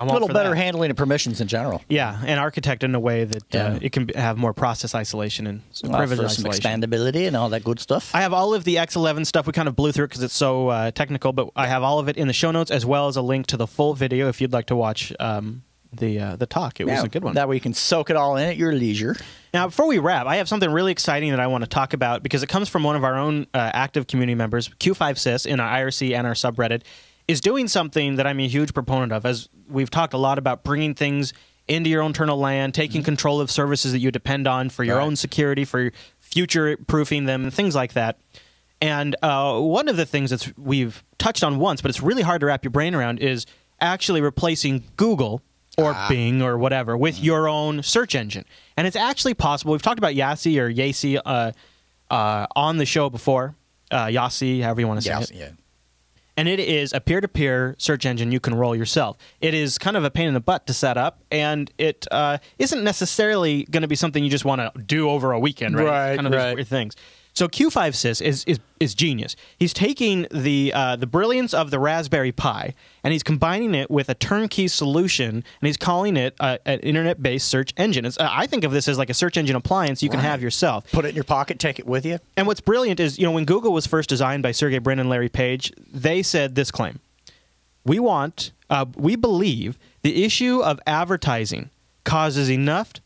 I'm a little better that. handling of permissions in general. Yeah, and architected in a way that it can have more process isolation and privilege some isolation. expandability and all that good stuff. I have all of the X11 stuff. We kind of blew through it because it's so technical, but I have all of it in the show notes, as well as a link to the full video if you'd like to watch the talk. It was a good one. That way you can soak it all in at your leisure. Now, before we wrap, I have something really exciting that I want to talk about, because it comes from one of our own active community members, Q5sys, in our IRC and our subreddit, is doing something that I'm a huge proponent of. As we've talked a lot about bringing things into your own internal land, taking control of services that you depend on for your own security, for future-proofing them, and things like that. And one of the things that we've touched on once, but it's really hard to wrap your brain around, is actually replacing Google or Bing or whatever with your own search engine. And it's actually possible. We've talked about Yasi or Yasi on the show before. Yasi, however you want to say it. Yeah. And it is a peer-to-peer search engine you can roll yourself. It is kind of a pain in the butt to set up, and it isn't necessarily going to be something you just want to do over a weekend, right? Right, Kind of these weird things. So Q5sys is genius. He's taking the brilliance of the Raspberry Pi, and he's combining it with a turnkey solution, and he's calling it an internet-based search engine. I think of this as like a search engine appliance you can have yourself. Put it in your pocket, take it with you. And what's brilliant is, when Google was first designed by Sergey Brin and Larry Page, they said this claim: we believe the issue of advertising causes enough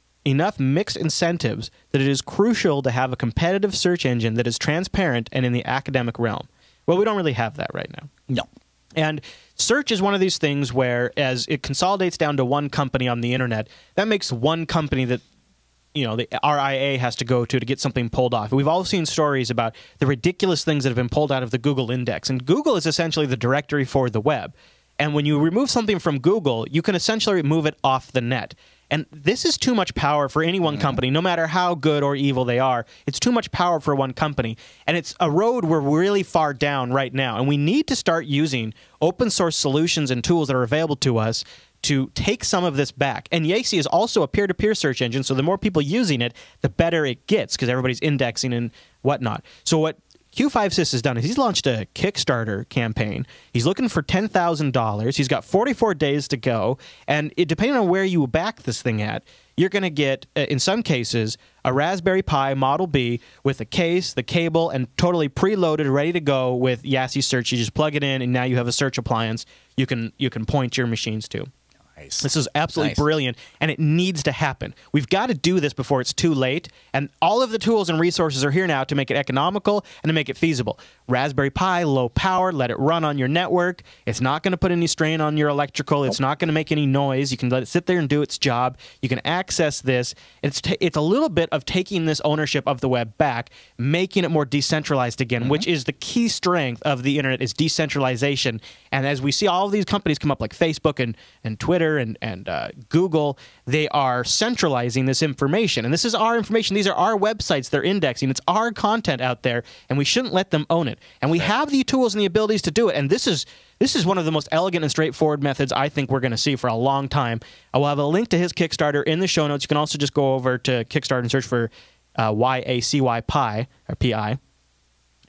mixed incentives that it is crucial to have a competitive search engine that is transparent and in the academic realm. Well, we don't really have that right now. No. And search is one of these things where, as it consolidates down to one company on the internet, that makes one company that the RIA has to go to get something pulled off. We've all seen stories about the ridiculous things that have been pulled out of the Google index. And Google is essentially the directory for the web. And when you remove something from Google, you can essentially remove it off the net. And this is too much power for any one company, no matter how good or evil they are. It's too much power for one company. And it's a road we're really far down right now. And we need to start using open source solutions and tools that are available to us to take some of this back. And Yasi is also a peer-to-peer search engine, so the more people using it, the better it gets, because everybody's indexing and whatnot. So what Q5sys has done is he's launched a Kickstarter campaign. He's looking for $10,000. He's got 44 days to go. And depending on where you back this thing at, you're going to get, in some cases, a Raspberry Pi Model B with a case, the cable, and totally preloaded, ready to go with Yasi Search. You just plug it in, and now you have a search appliance you can point your machines to. Nice. This is absolutely brilliant, and it needs to happen. We've got to do this before it's too late, and all of the tools and resources are here now to make it economical and to make it feasible. Raspberry Pi, low power, let it run on your network. It's not going to put any strain on your electrical. It's not going to make any noise. You can let it sit there and do its job. You can access this. It's a little bit of taking this ownership of the web back, making it more decentralized again, which is the key strength of the internet, is decentralization. And as we see all of these companies come up, like Facebook and Twitter Twitter and Google, they are centralizing this information. And this is our information. These are our websites they're indexing. It's our content out there, and we shouldn't let them own it. And we have the tools and the abilities to do it. And this is one of the most elegant and straightforward methods I think we're going to see for a long time. I will have a link to his Kickstarter in the show notes. You can also just go over to Kickstarter and search for YACY Pi, or PI.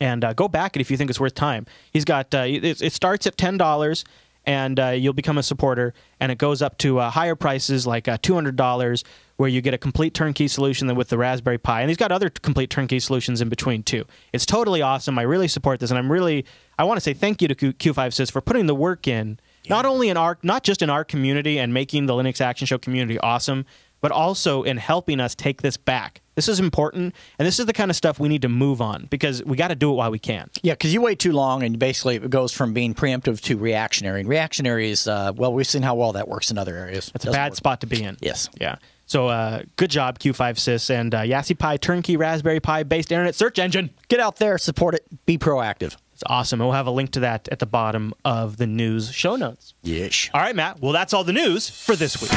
And go back it if you think it's worth time. He's got it starts at $10, and you'll become a supporter, and it goes up to higher prices like $200, where you get a complete turnkey solution with the Raspberry Pi. And he's got other complete turnkey solutions in between too. It's totally awesome. I really support this, and I want to say thank you to Q5Sys for putting the work in, not just in our community and making the Linux Action Show community awesome, but also in helping us take this back. This is important, and this is the kind of stuff we need to move on, because we got to do it while we can. Yeah, because you wait too long, and basically it goes from being preemptive to reactionary. And reactionary is, well, we've seen how well that works in other areas. It's a bad spot to be in. Yes. Yeah. So good job, Q5Sys, and Yassi Pi, turnkey Raspberry Pi-based internet search engine. Get out there, support it, be proactive. It's awesome. And we'll have a link to that at the bottom of the news show notes. Yes. All right, Matt. Well, that's all the news for this week.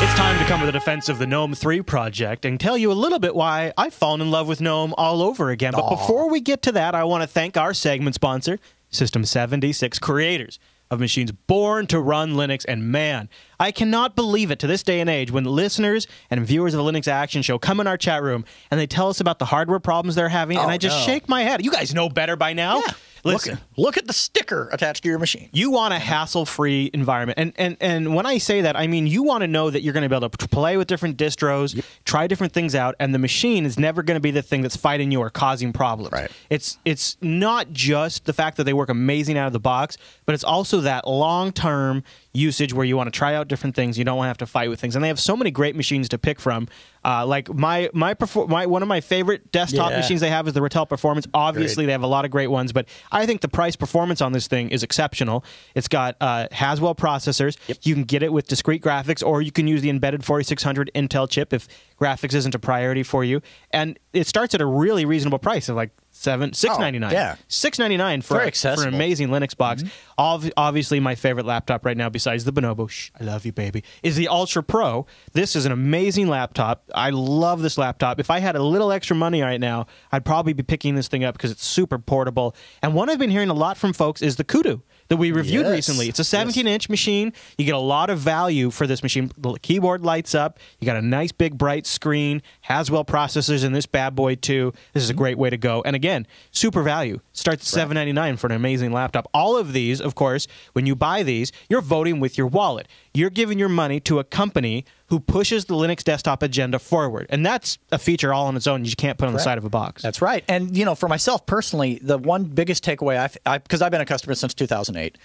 It's time to come to the Defense of the Gnome 3 project and tell you a little bit why I've fallen in love with Gnome all over again. But before we get to that, I want to thank our segment sponsor, System 76, creators of machines born to run Linux. And man, I cannot believe it to this day and age when listeners and viewers of the Linux Action Show come in our chat room and they tell us about the hardware problems they're having, and I just shake my head. You guys know better by now. Yeah. Listen, look at the sticker attached to your machine. You want a hassle-free environment. And when I say that, I mean you want to know that you're going to be able to play with different distros, try different things out, and the machine is never going to be the thing that's fighting you or causing problems. Right. It's not just the fact that they work amazing out of the box, but it's also that long-term usage where you want to try out different things. You don't want to have to fight with things. And they have so many great machines to pick from. Like one of my favorite desktop machines they have is the Ratel Performance. Obviously, they have a lot of great ones, but I think the price performance on this thing is exceptional. It's got Haswell processors. You can get it with discrete graphics, or you can use the embedded 4600 Intel chip if graphics isn't a priority for you. And it starts at a really reasonable price of like $699. Yeah, $699 for an amazing Linux box. Obviously, my favorite laptop right now, besides the Bonobo, I love you, baby, is the Ultra Pro. This is an amazing laptop. I love this laptop. If I had a little extra money right now, I'd probably be picking this thing up because it's super portable. And one I've been hearing a lot from folks is the Kudu that we reviewed recently. It's a 17-inch machine. You get a lot of value for this machine. The keyboard lights up. You got a nice big bright screen. Haswell processors in this bad boy too. This is a great way to go. And again, super value. Starts at $799 for an amazing laptop. All of these, of course, when you buy these, you're voting with your wallet. You're giving your money to a company who pushes the Linux desktop agenda forward. And that's a feature all on its own you can't put on the side of a box. That's right. And, you know, for myself personally, the one biggest takeaway, because I've been a customer since 2008,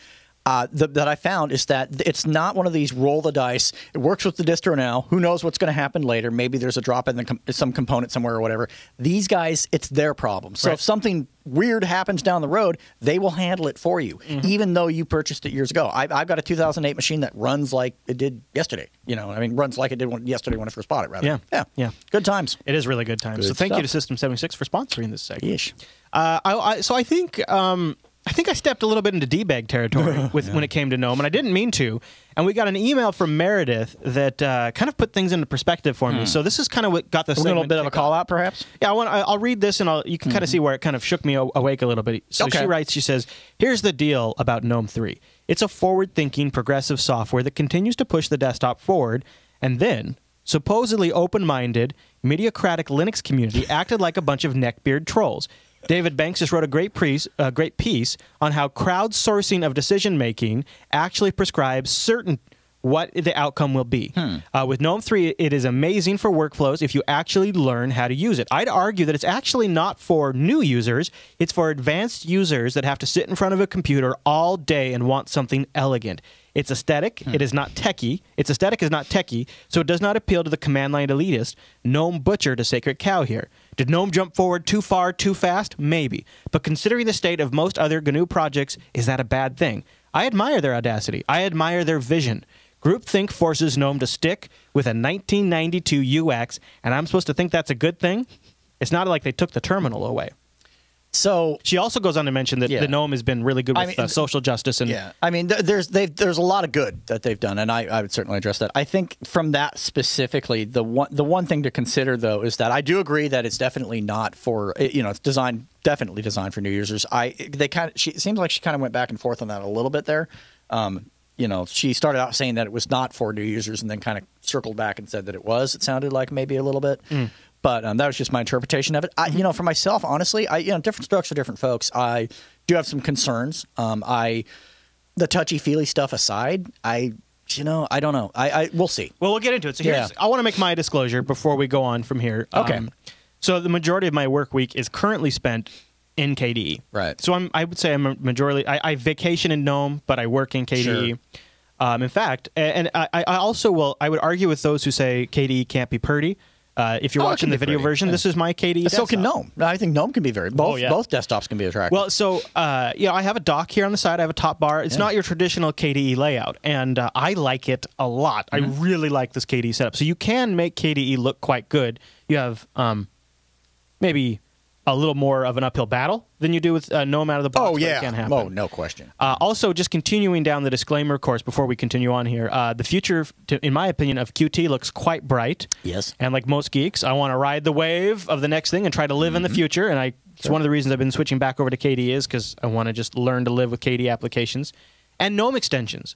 that I found is that it's not one of these roll the dice. It works with the distro now. Who knows what's going to happen later? Maybe there's a drop in some component somewhere or whatever. These guys, it's their problem. So if something weird happens down the road, they will handle it for you, even though you purchased it years ago. I've got a 2008 machine that runs like it did yesterday. You know, I mean, runs like it did yesterday when I first bought it, rather. Yeah. Good times. It is really good times. So thank you to System 76 for sponsoring this segment. Yeesh. I think I stepped a little bit into debag territory when it came to GNOME, and I didn't mean to. And we got an email from Meredith that kind of put things into perspective for me. So this is kind of what got the segment. A little bit of a call out, perhaps? Yeah, I'll read this, and you can kind of see where it kind of shook me awake a little bit. So she writes, she says, here's the deal about GNOME 3. It's a forward-thinking, progressive software that continues to push the desktop forward, and then supposedly open-minded, mediocratic Linux community acted like a bunch of neckbeard trolls. David Banks just wrote a great piece on how crowdsourcing of decision-making actually prescribes what the outcome will be. With GNOME 3, it is amazing for workflows if you actually learn how to use it. I'd argue that it's actually not for new users. It's for advanced users that have to sit in front of a computer all day and want something elegant. It's aesthetic. It is not techie. Its aesthetic is not techie, so it does not appeal to the command line elitist. GNOME butchered a sacred cow here. Did GNOME jump forward too far, too fast? Maybe. But considering the state of most other GNU projects, is that a bad thing? I admire their audacity. I admire their vision. Groupthink forces GNOME to stick with a 1992 UX, and I'm supposed to think that's a good thing? It's not like they took the terminal away. So she also goes on to mention that the GNOME has been really good with social justice. And I mean, there's a lot of good that they've done, and I would certainly address that. I think from that specifically, the one thing to consider though is that I do agree that it's definitely not for it's definitely designed for new users. It seems like she kind of went back and forth on that a little bit there. She started out saying that it was not for new users, and then kind of circled back and said that it was. It sounded like maybe a little bit. But that was just my interpretation of it. For myself, honestly, different strokes for different folks. I do have some concerns. The touchy-feely stuff aside, I don't know. We'll see. Well, we'll get into it. So I want to make my disclosure before we go on from here. Okay. So the majority of my work week is currently spent in KDE. Right. So I would say I'm a majority. I vacation in GNOME, but I work in KDE. Sure. In fact, and I also will. I would argue with those who say KDE can't be PuRTY. If you're watching the video version, this is my KDE desktop. So can GNOME. I think GNOME can be both desktops can be attractive. Well, so I have a dock here on the side. I have a top bar. It's not your traditional KDE layout, and I like it a lot. I really like this KDE setup. So you can make KDE look quite good. You have maybe a little more of an uphill battle than you do with GNOME out of the box. Oh, yeah. It can happen. Oh, no question. Also, just continuing down the disclaimer course before we continue on here, the future, in my opinion, of Qt looks quite bright. Yes. And like most geeks, I want to ride the wave of the next thing and try to live in the future. And it's one of the reasons I've been switching back over to KDE is because I want to just learn to live with KDE applications. And GNOME extensions.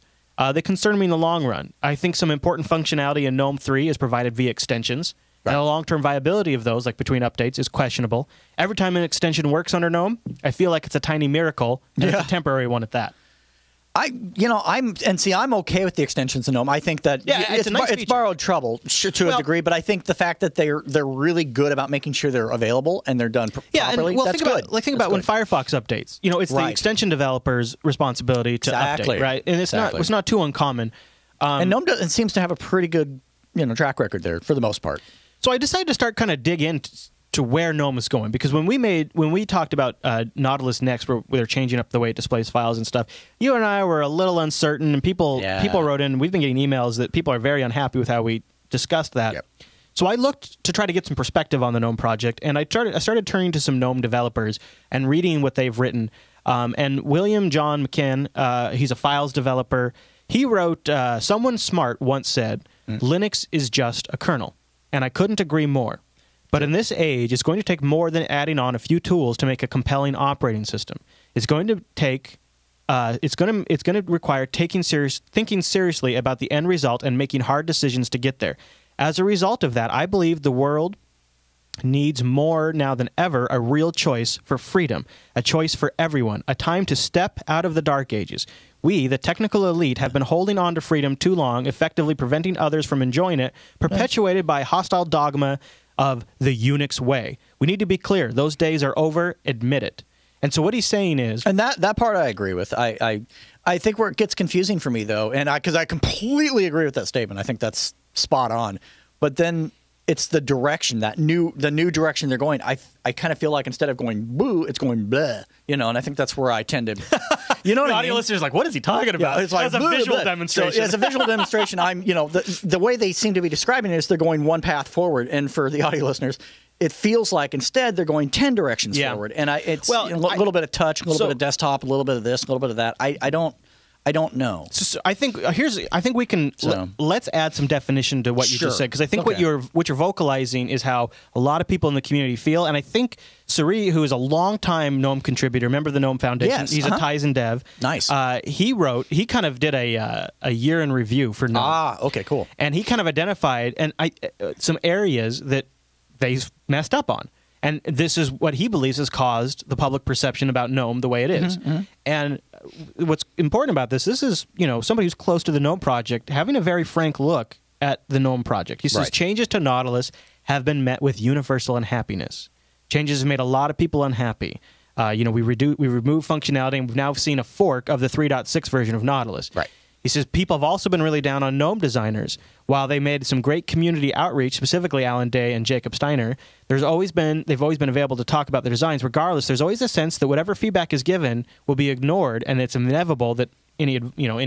They concern me in the long run. I think some important functionality in GNOME 3 is provided via extensions. Right. And the long-term viability of those, like between updates, is questionable. Every time an extension works under GNOME, I feel like it's a tiny miracle, and it's a temporary one at that. I'm okay with the extensions in GNOME. I think that it's borrowed trouble to a degree, but I think the fact that they're really good about making sure they're available and they're done properly. That's good. Think about when Firefox updates. It's the extension developer's responsibility to update, right? And it's not too uncommon. And GNOME seems to have a pretty good track record there for the most part. So I decided to start kind of dig into where GNOME is going, because when we talked about Nautilus Next, where they're changing up the way it displays files and stuff, you and I were a little uncertain, and people wrote in. We've been getting emails that people are very unhappy with how we discussed that. Yep. So I looked to try to get some perspective on the GNOME project, and I started turning to some GNOME developers and reading what they've written. And William John McKinn, he's a files developer. He wrote, someone smart once said, Linux is just a kernel. And I couldn't agree more. But in this age, it's going to take more than adding on a few tools to make a compelling operating system. It's going to take, it's going to require thinking seriously about the end result and making hard decisions to get there. As a result of that, I believe the world needs more now than ever a real choice for freedom, a choice for everyone, a time to step out of the dark ages. We, the technical elite, have been holding on to freedom too long, effectively preventing others from enjoying it, perpetuated by hostile dogma of the Unix way. We need to be clear. Those days are over. Admit it. And so what he's saying is... And that part I agree with. I think where it gets confusing for me, though, and because I completely agree with that statement. I think that's spot on. But then it's the direction, the new direction they're going. I kind of feel like instead of going boo, it's going bleh, and I think that's where I tend to, what I mean? Audio listeners are like, what is he talking about? Yeah, it's like as a visual demonstration. So, as a visual demonstration, I'm, the way they seem to be describing it is they're going one path forward, and for the audio listeners, it feels like instead they're going 10 directions forward, and it's a little bit of touch, a little bit of desktop, a little bit of this, a little bit of that. I don't know. So I think we can let's add some definition to what you just said, because I think what you're vocalizing is how a lot of people in the community feel, and I think s30e, who is a longtime GNOME contributor, member of the GNOME Foundation, he's a Tizen dev. Nice. He kind of did a year in review for GNOME. Ah, okay, cool. And he kind of identified some areas that they've messed up on. And this is what he believes has caused the public perception about GNOME the way it is. And what's important about this is, somebody who's close to the GNOME project having a very frank look at the GNOME project. He says changes to Nautilus have been met with universal unhappiness. Changes have made a lot of people unhappy. We remove functionality, and we've now seen a fork of the 3.6 version of Nautilus. Right. He says people have also been really down on GNOME designers. While they made some great community outreach, specifically Alan Day and Jacob Steiner, they've always been available to talk about their designs. Regardless, there's always a sense that whatever feedback is given will be ignored, and it's inevitable that any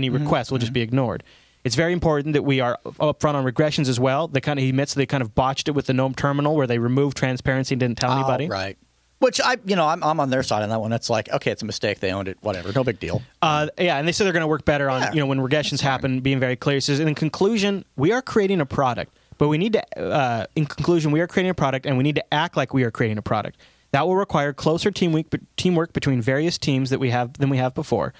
request will just be ignored. It's very important that we are upfront on regressions as well. He admits they kind of botched it with the GNOME terminal, where they removed transparency and didn't tell anybody. Right. Which I'm on their side on that one. It's like, okay, it's a mistake. They owned it. Whatever. No big deal. Yeah, and they said they're going to work better on, when regressions happen, being very clear. It says, in conclusion, we are creating a product, but we need to, in conclusion, we are creating a product and we need to act like we are creating a product. That will require closer teamwork between various teams than we have before.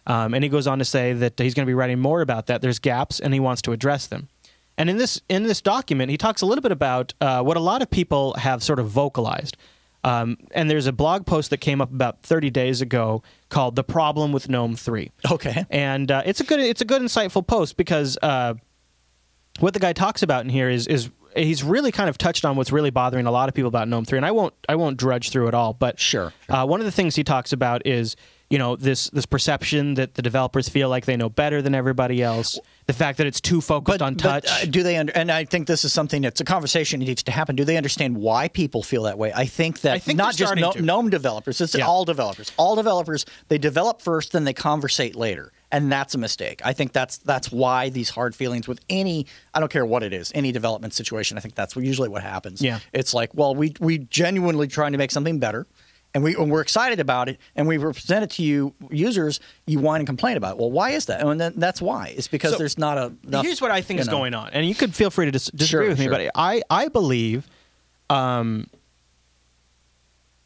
And he goes on to say that he's going to be writing more about that. There's gaps, and he wants to address them. And in this document, he talks a little bit about what a lot of people have sort of vocalized. And there's a blog post that came up about 30 days ago called "The Problem with GNOME 3." Okay, and it's a good insightful post because what the guy talks about in here is he's really kind of touched on what's really bothering a lot of people about GNOME 3, and I won't drudge through it all, but sure. One of the things he talks about is this perception that the developers feel like they know better than everybody else, the fact that it's too focused on touch. But do they? And I think this is something that's a conversation that needs to happen. Do they understand why people feel that way? I think not just GNOME developers. It's all developers. All developers, they develop first, then they conversate later. And that's a mistake. I think that's why these hard feelings with I don't care what it is, any development situation, I think that's usually what happens. Yeah. It's like, well, we genuinely trying to make something better, and we're excited about it, and we present it to you users, you whine and complain about it. Well, why is that? And then that's why. It's because there's not enough. Here's what I think is going on, and you could feel free to disagree with me, but I believe the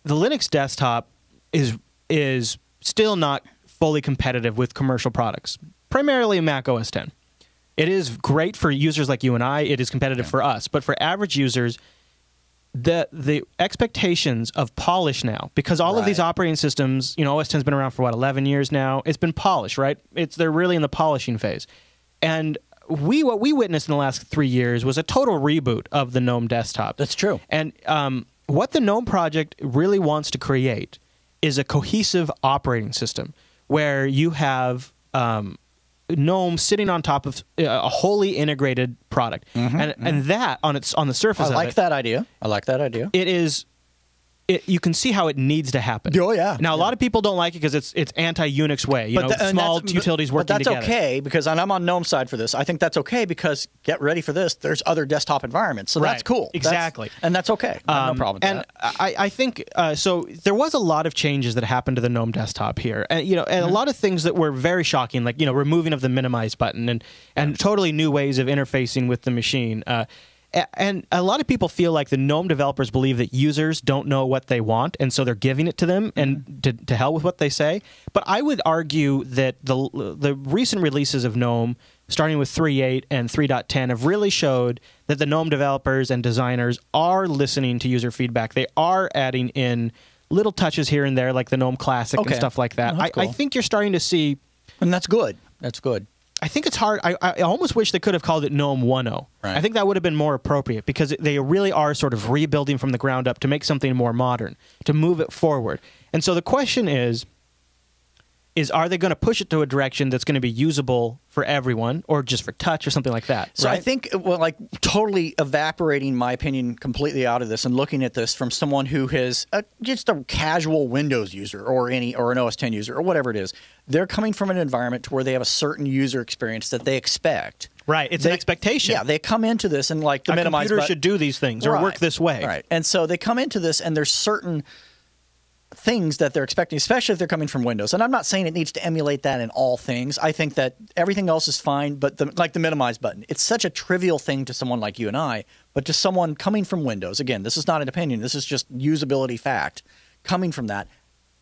Linux desktop is still not fully competitive with commercial products, primarily Mac OS X. It is great for users like you and I. It is competitive for us. But for average users, the expectations of polish now, because all of these operating systems, OS X has been around for, 11 years now? It's been polished, right? They're really in the polishing phase. And what we witnessed in the last 3 years was a total reboot of the GNOME desktop. That's true. And what the GNOME project really wants to create is a cohesive operating system where you have GNOME sitting on top of a wholly integrated product, and that on the surface, I like that idea. It is. You can see how it needs to happen. Oh yeah. Now a lot of people don't like it because it's anti-Unix way. Small utilities working together. But that's okay because I'm on GNOME side for this. I think that's okay because get ready for this. There's other desktop environments, so that's cool. Exactly, and that's okay. No problem with that. I think so. There was a lot of changes that happened to the GNOME desktop here, and and a lot of things that were very shocking, like removing of the minimize button and totally new ways of interfacing with the machine. And a lot of people feel like the GNOME developers believe that users don't know what they want, and so they're giving it to them, and to hell with what they say. But I would argue that the recent releases of GNOME, starting with 3.8 and 3.10, have really showed that the GNOME developers and designers are listening to user feedback. They are adding in little touches here and there, like the GNOME Classic and stuff like that. Cool. I think you're starting to see... And that's good. That's good. I think it's hard. I almost wish they could have called it GNOME 1.0. Right. I think that would have been more appropriate because they really are sort of rebuilding from the ground up to make something more modern, to move it forward. And so the question is are they going to push it to a direction that's going to be usable for everyone or just for touch or something like that? So right? I think, totally evaporating my opinion completely out of this and looking at this from someone who has just a casual Windows user or an OS X user or whatever it is, they're coming from an environment to where they have a certain user experience that they expect. Right, it's an expectation. Yeah, they come into this and the minimize computer should do these things or work this way. Right, and so they come into this and there's certain things that they're expecting, especially if they're coming from Windows. And I'm not saying it needs to emulate that in all things. I think that everything else is fine, but the minimize button, it's such a trivial thing to someone like you and I, but to someone coming from Windows, again, this is not an opinion, this is just usability fact, coming from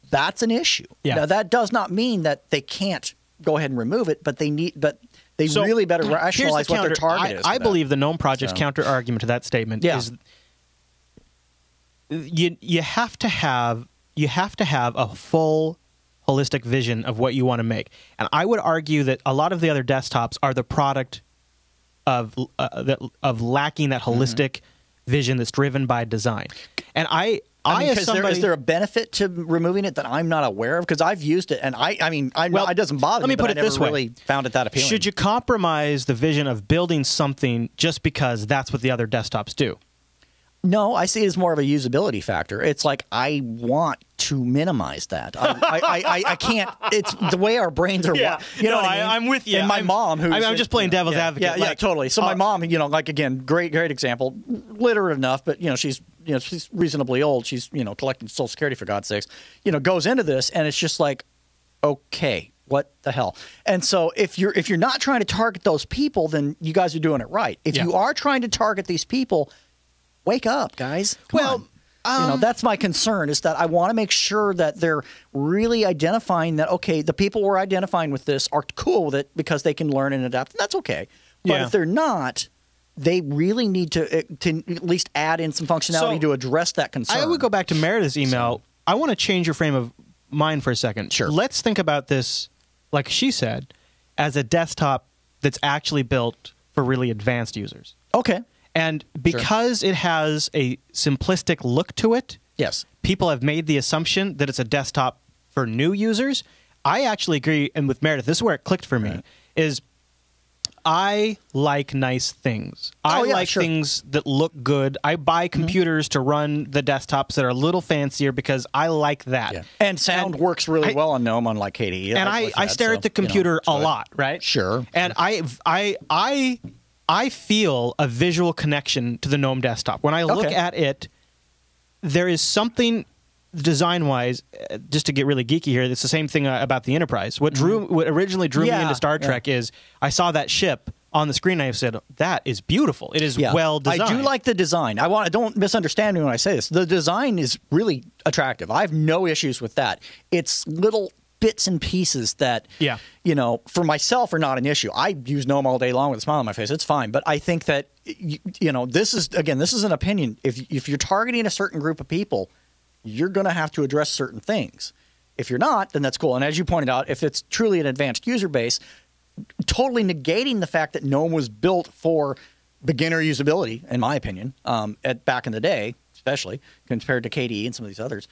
that's an issue. Yeah. Now, that does not mean that they can't go ahead and remove it, but they really better rationalize what their target is. I believe the GNOME project's counter argument to that statement is you have to have a full holistic vision of what you want to make. And I would argue that a lot of the other desktops are the product of lacking that holistic vision that's driven by design. And is there a benefit to removing it that I'm not aware of? Because I've used it, and it doesn't bother me. Let me put it this way: really found it that appealing. Should you compromise the vision of building something just because that's what the other desktops do? No, I see it as more of a usability factor. It's like I want to minimize that. I can't. It's the way our brains are. Yeah, you know what I mean? I'm with you. And my mom, who's I'm just playing devil's advocate. Yeah, totally. So my mom, again, great example, literate enough, but she's she's reasonably old. She's collecting Social Security for God's sakes. Goes into this, and it's just like, okay, what the hell? And so if you're not trying to target those people, then you guys are doing it right. If you are trying to target these people, wake up, guys. Come on. That's my concern, is that I want to make sure that they're really identifying that, okay, the people we're identifying with this are cool with it because they can learn and adapt. And that's okay. But if they're not, they really need to at least add in some functionality to address that concern. I would go back to Meredith's email. I want to change your frame of mind for a second. Sure. Let's think about this, like she said, as a desktop that's actually built for really advanced users. Okay. And because it has a simplistic look to it, people have made the assumption that it's a desktop for new users. I actually agree, and with Meredith, this is where it clicked for me, is I like nice things. I like things that look good. I buy computers to run the desktops that are a little fancier because I like that. Yeah. And sound works really well on GNOME, unlike KDE. And I stare at the computer a lot, right? Sure. And I feel a visual connection to the GNOME desktop. When I look at it, there is something design-wise, just to get really geeky here, it's the same thing about the Enterprise. What originally drew me into Star Trek is I saw that ship on the screen and I said, that is beautiful. It is well designed. I do like the design. Don't misunderstand me when I say this. The design is really attractive. I have no issues with that. It's little bits and pieces that, for myself are not an issue. I use GNOME all day long with a smile on my face. It's fine. But I think that, this is an opinion. If you're targeting a certain group of people, you're going to have to address certain things. If you're not, then that's cool. And as you pointed out, if it's truly an advanced user base, totally negating the fact that GNOME was built for beginner usability, in my opinion, back in the day, especially compared to KDE and some of these others,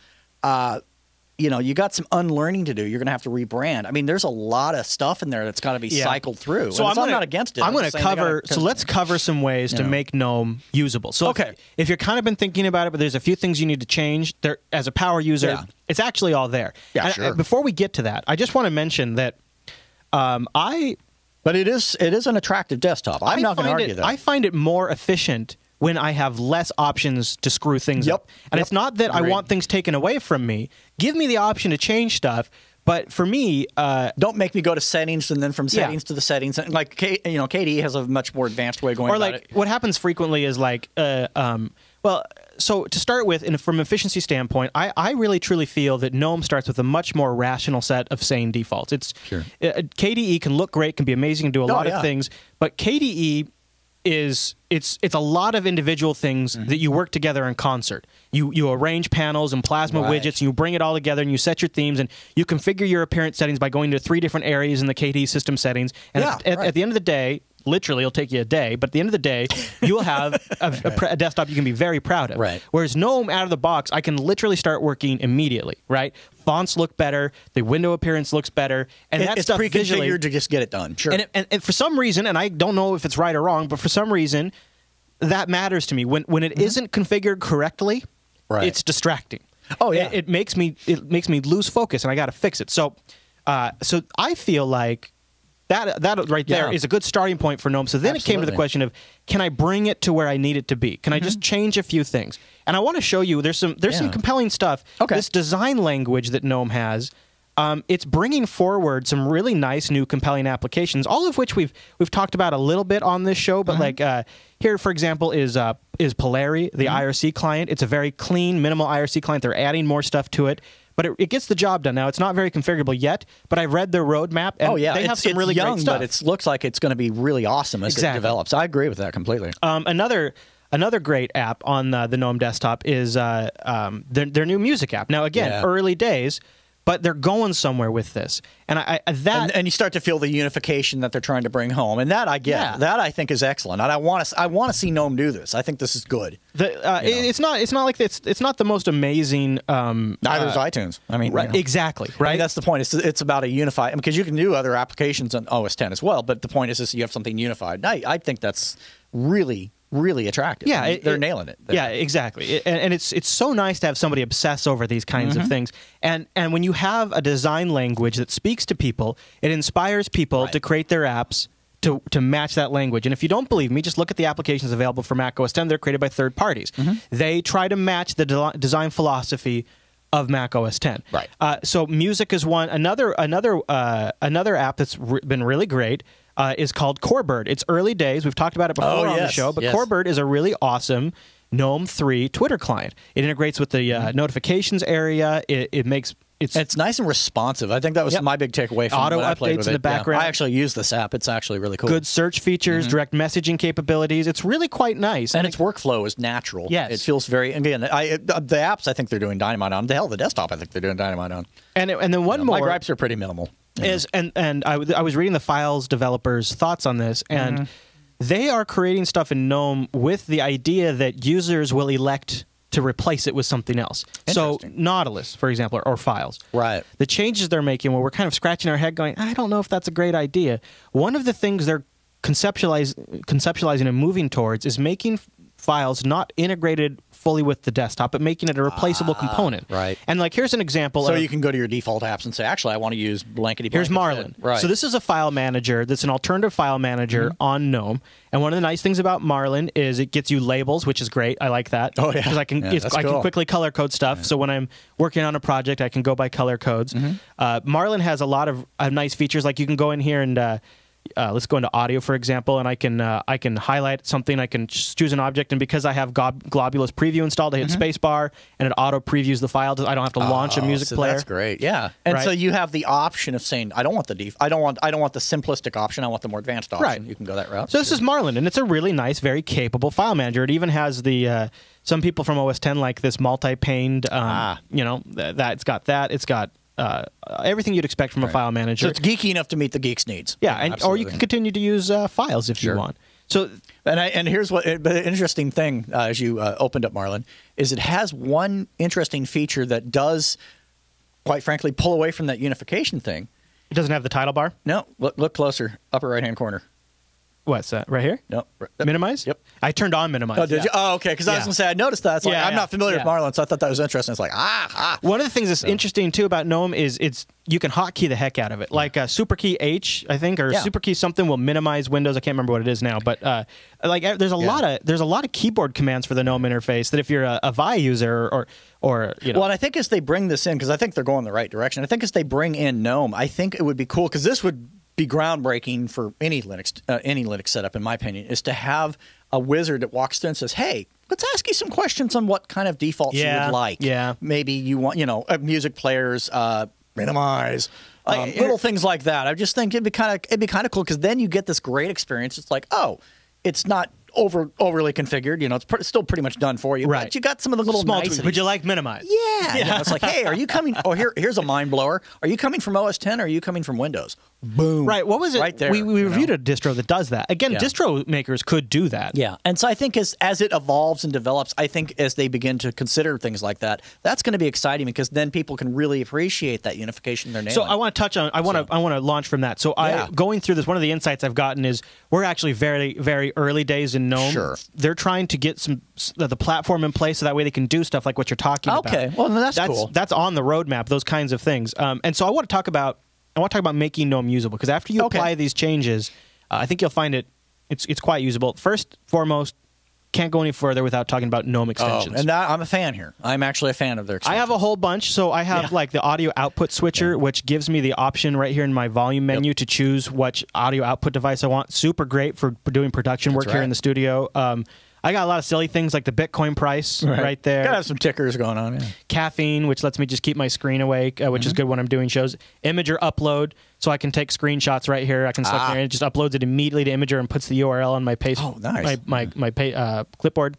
you got some unlearning to do. You're going to have to rebrand. I mean, there's a lot of stuff in there that's got to be cycled through. So I'm not against it. I'm going to cover. So let's cover some ways to make GNOME usable. So if you're kind of been thinking about it, but there's a few things you need to change. There, as a power user, it's actually all there. Yeah, sure. Before we get to that, I just want to mention that But it is an attractive desktop. I'm not going to argue that. I find it more efficient when I have less options to screw things up. And it's not that I want things taken away from me. Give me the option to change stuff. But for me, don't make me go to settings and then from settings to the settings. Like KDE has a much more advanced way of going about it. What happens frequently is so to start with, from an efficiency standpoint, I really truly feel that GNOME starts with a much more rational set of sane defaults. KDE can look great, can be amazing, can do a lot of things, but KDE is it's a lot of individual things that you work together in concert. You arrange panels and plasma widgets, and you bring it all together, and you set your themes, and you configure your appearance settings by going to 3 different areas in the KDE system settings. And at the end of the day, literally, it'll take you a day, but at the end of the day, you will have a desktop you can be very proud of. Right. Whereas GNOME, out of the box, I can literally start working immediately, right? Fonts look better, the window appearance looks better, and that stuff it's pre-configured to just get it done. Sure. And for some reason, and I don't know if it's right or wrong, but for some reason, that matters to me. When it isn't configured correctly, it's distracting. Oh yeah. It makes me lose focus, and I got to fix it. So I feel like that right there is a good starting point for GNOME. So then it came to the question of, can I bring it to where I need it to be? Can I just change a few things? And I want to show you, there's some compelling stuff. This design language that GNOME has, it's bringing forward some really nice new compelling applications, all of which we've talked about a little bit on this show. But here, for example, is Polari, the IRC client. It's a very clean, minimal IRC client. They're adding more stuff to it. But it gets the job done. Now, it's not very configurable yet, but I've read their roadmap, and they have some really great stuff. But it looks like it's going to be really awesome as it develops. I agree with that completely. Another great app on the GNOME desktop is their new music app. Now, again, early days, but they're going somewhere with this, and and you start to feel the unification that they're trying to bring home, and that I get. That I think is excellent, and I want to see GNOME do this. I think this is good. It's not like it's not the most amazing. Neither is iTunes. I mean, exactly. Right. I mean, that's the point. It's about a unified, because you can do other applications on OS X as well, but the point is you have something unified. I think that's really attractive. Yeah, they're nailing it. Yeah, exactly. And it's so nice to have somebody obsess over these kinds of things. And when you have a design language that speaks to people, it inspires people to create their apps to match that language. And if you don't believe me, just look at the applications available for Mac OS X. They're created by third parties. They try to match the design philosophy of Mac OS X. Right. So music is one. Another app that's been really great is called Corebird. It's early days. We've talked about it before on the show, but Corebird is a really awesome GNOME 3 Twitter client. It integrates with the notifications area. It makes it's nice and responsive. I think that was my big takeaway from auto when I played updates with in it. the background. I actually use this app. It's actually really cool. Good search features, direct messaging capabilities. It's really quite nice. And its workflow is natural. Yes. It feels very, again, the apps I think they're doing dynamite on. The hell, the desktop I think they're doing dynamite on. And then one more. My gripes are pretty minimal. Is and I was reading the Files developers' thoughts on this, and they are creating stuff in GNOME with the idea that users will elect to replace it with something else. So Nautilus, for example, or Files. Right. The changes they're making, where we're kind of scratching our head going, I don't know if that's a great idea. One of the things they're conceptualizing and moving towards is making Files not integrated fully with the desktop, but making it a replaceable component. Right. And like, here's an example. So you can go to your default apps and say, actually, I want to use blankety blank. Here's Marlin. Right. So this is a file manager that's an alternative file manager on GNOME. And one of the nice things about Marlin is it gets you labels, which is great. I like that. Oh, yeah. Because I can quickly color code stuff. So when I'm working on a project, I can go by color codes. Marlin has a lot of nice features. Like you can go in here and let's go into audio, for example, and I can highlight something. I can choose an object, and because I have Globulus Preview installed, I hit spacebar, and it auto previews the file. I don't have to launch a music player. That's great. Yeah, and so you have the option of saying, I don't want the I don't want the simplistic option. I want the more advanced option. Right. You can go that route. So this is Marlin, and it's a really nice, very capable file manager. It even has the some people from OS X like this multi-paned. You know, that it's got that. It's got everything you'd expect from a file manager. So it's geeky enough to meet the geek's needs. Yeah, or you can continue to use Files if you want. So, and here's what the interesting thing as you opened up Marlin is it has one interesting feature that does, quite frankly, pull away from that unification thing. It doesn't have the title bar? No, look closer, upper right hand corner. What's that? Right here? No. Minimize? Yep. I turned on minimize. Oh, did you? Oh, okay. Because I was going to say, I noticed that. It's like, I'm not familiar with Marlin, so I thought that was interesting. It's like, One of the things that's interesting, too, about GNOME is you can hotkey the heck out of it. Like super key H, I think, or super key something will minimize Windows. I can't remember what it is now. But like, there's a lot of keyboard commands for the GNOME interface that if you're a VI user or you know. Well, and I think as they bring this in, because I think they're going the right direction, I think as they bring in GNOME, I think it would be cool, because this would be groundbreaking for any Linux setup, in my opinion, is to have a wizard that walks through and says, hey, let's ask you some questions on what kind of defaults you would like. Yeah. Maybe you want, music players, minimize, little things like that. I just think it'd be kind of cool, because then you get this great experience. It's like, oh, it's not overly configured. It's still pretty much done for you. Right. But you got some of the little small niceties. tweaks. Would you like minimize? Yeah. It's like, hey, are you coming? Oh, here's a mind blower. Are you coming from OS X or are you coming from Windows? Boom. Right. What was it? Right there. We reviewed a distro that does that. Again, distro makers could do that. Yeah. And so I think as it evolves and develops, I think as they begin to consider things like that, that's going to be exciting, because then people can really appreciate that unification they're nailing. So I want to touch on. I want to launch from that. So going through this, one of the insights I've gotten is we're actually very, very early days in GNOME. Sure. They're trying to get the platform in place so that way they can do stuff like what you're talking about. Okay. Well, that's cool. That's on the roadmap. Those kinds of things. And so I want to talk about making GNOME usable, because after you apply these changes, I think you'll find it's quite usable. First, foremost, can't go any further without talking about GNOME extensions. And I'm a fan here. I'm actually a fan of their extensions. I have a whole bunch. So I have like the audio output switcher, which gives me the option right here in my volume menu to choose which audio output device I want. Super great for doing production work here in the studio. I got a lot of silly things like the Bitcoin price right there. Gotta have some tickers going on. Yeah. Caffeine, which lets me just keep my screen awake, which is good when I'm doing shows. Imager upload, so I can take screenshots right here. I can select there and it just uploads it immediately to Imager and puts the URL on my paste. Oh, nice. My clipboard.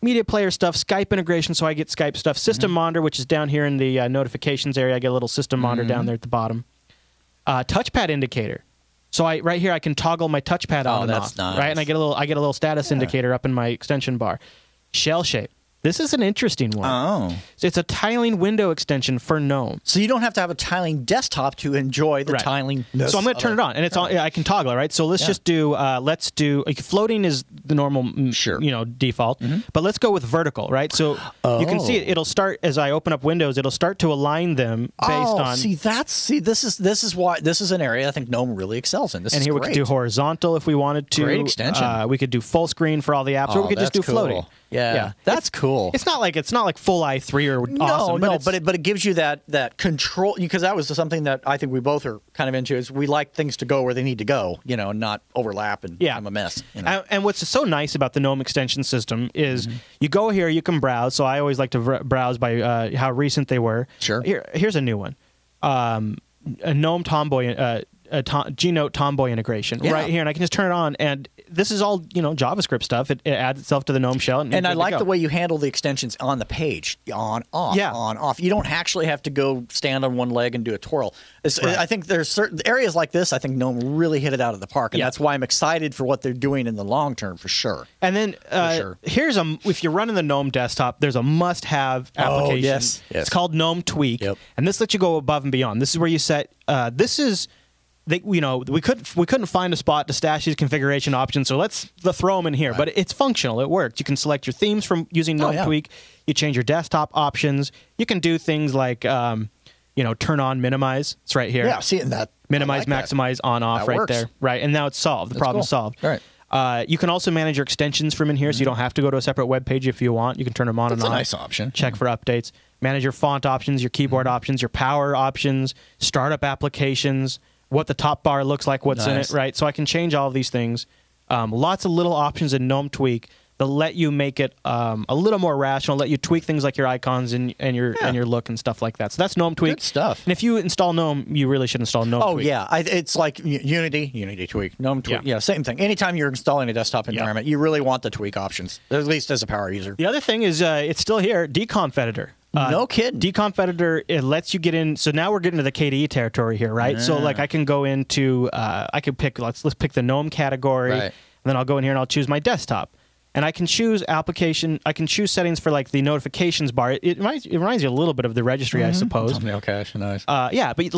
Media player stuff, Skype integration, so I get Skype stuff. System monitor, which is down here in the notifications area. I get a little system monitor down there at the bottom. Touchpad indicator. So right here I can toggle my touchpad on and off, nice. right? And I get a little status indicator up in my extension bar. Shell shape. This is an interesting one. Oh. So it's a tiling window extension for GNOME. So you don't have to have a tiling desktop to enjoy the tiling. So I'm going to turn it on, and it's on. I can toggle it, right? So let's just do. Let's do floating is the normal, default. But let's go with vertical, right? So you can see it'll start as I open up Windows. It'll start to align them based on. This is why this is an area I think GNOME really excels in. This and is here great. we could do horizontal if we wanted to. Great extension. We could do full screen for all the apps, or we could just do floating. Yeah, that's cool. It's not like full i3 or awesome. But it gives you that control, because that was something that I think we both are kind of into. Is we like things to go where they need to go, and not overlap and become a mess. And what's so nice about the GNOME extension system is you go here, you can browse. So I always like to browse by how recent they were. Sure. Here's a new one, a GNOME Tomboy. G-Note Tomboy integration right here, and I can just turn it on, and this is all JavaScript stuff. It adds itself to the GNOME shell, and I like the way you handle the extensions on the page, on off, on off. You don't actually have to go stand on one leg and do a twirl. I think there's certain areas like this. I think GNOME really hit it out of the park, and that's why I'm excited for what they're doing in the long term for sure. And then here's if you're running the GNOME desktop, there's a must-have application. Yes. It's called GNOME Tweak, and this lets you go above and beyond. This is where you set. This is. We couldn't find a spot to stash these configuration options, so let's throw them in here. Right. But it's functional. It works. You can select your themes from using GNOME Tweak. You change your desktop options. You can do things like turn on, minimize. It's right here. Yeah, seeing that. Minimize, maximize, on, off, right there. Right, and now it's solved. The problem's solved. Right. You can also manage your extensions from in here, so you don't have to go to a separate web page if you want. You can turn them on and off. That's a nice option. Check for updates. Manage your font options, your keyboard options, your power options, startup applications, what the top bar looks like, what's in it, right? So I can change all of these things. Lots of little options in GNOME Tweak that let you make it a little more rational, let you tweak things like your icons and your look and stuff like that. So that's GNOME Tweak. Good stuff. And if you install GNOME, you really should install GNOME Tweak. Oh, yeah. It's like Unity Tweak, GNOME Tweak. Yeah, same thing. Anytime you're installing a desktop environment, you really want the tweak options, at least as a power user. The other thing is it's still here, Deconf Editor. No kidding. Deconf Editor, it lets you get in. So now we're getting to the KDE territory here, right? So like I can go into, I could pick, let's pick the GNOME category, and then I'll go in here and I'll choose my desktop. And I can choose application, I can choose settings for like the notifications bar. It reminds you a little bit of the registry, I suppose. Thumbnail cache, nice. Yeah, but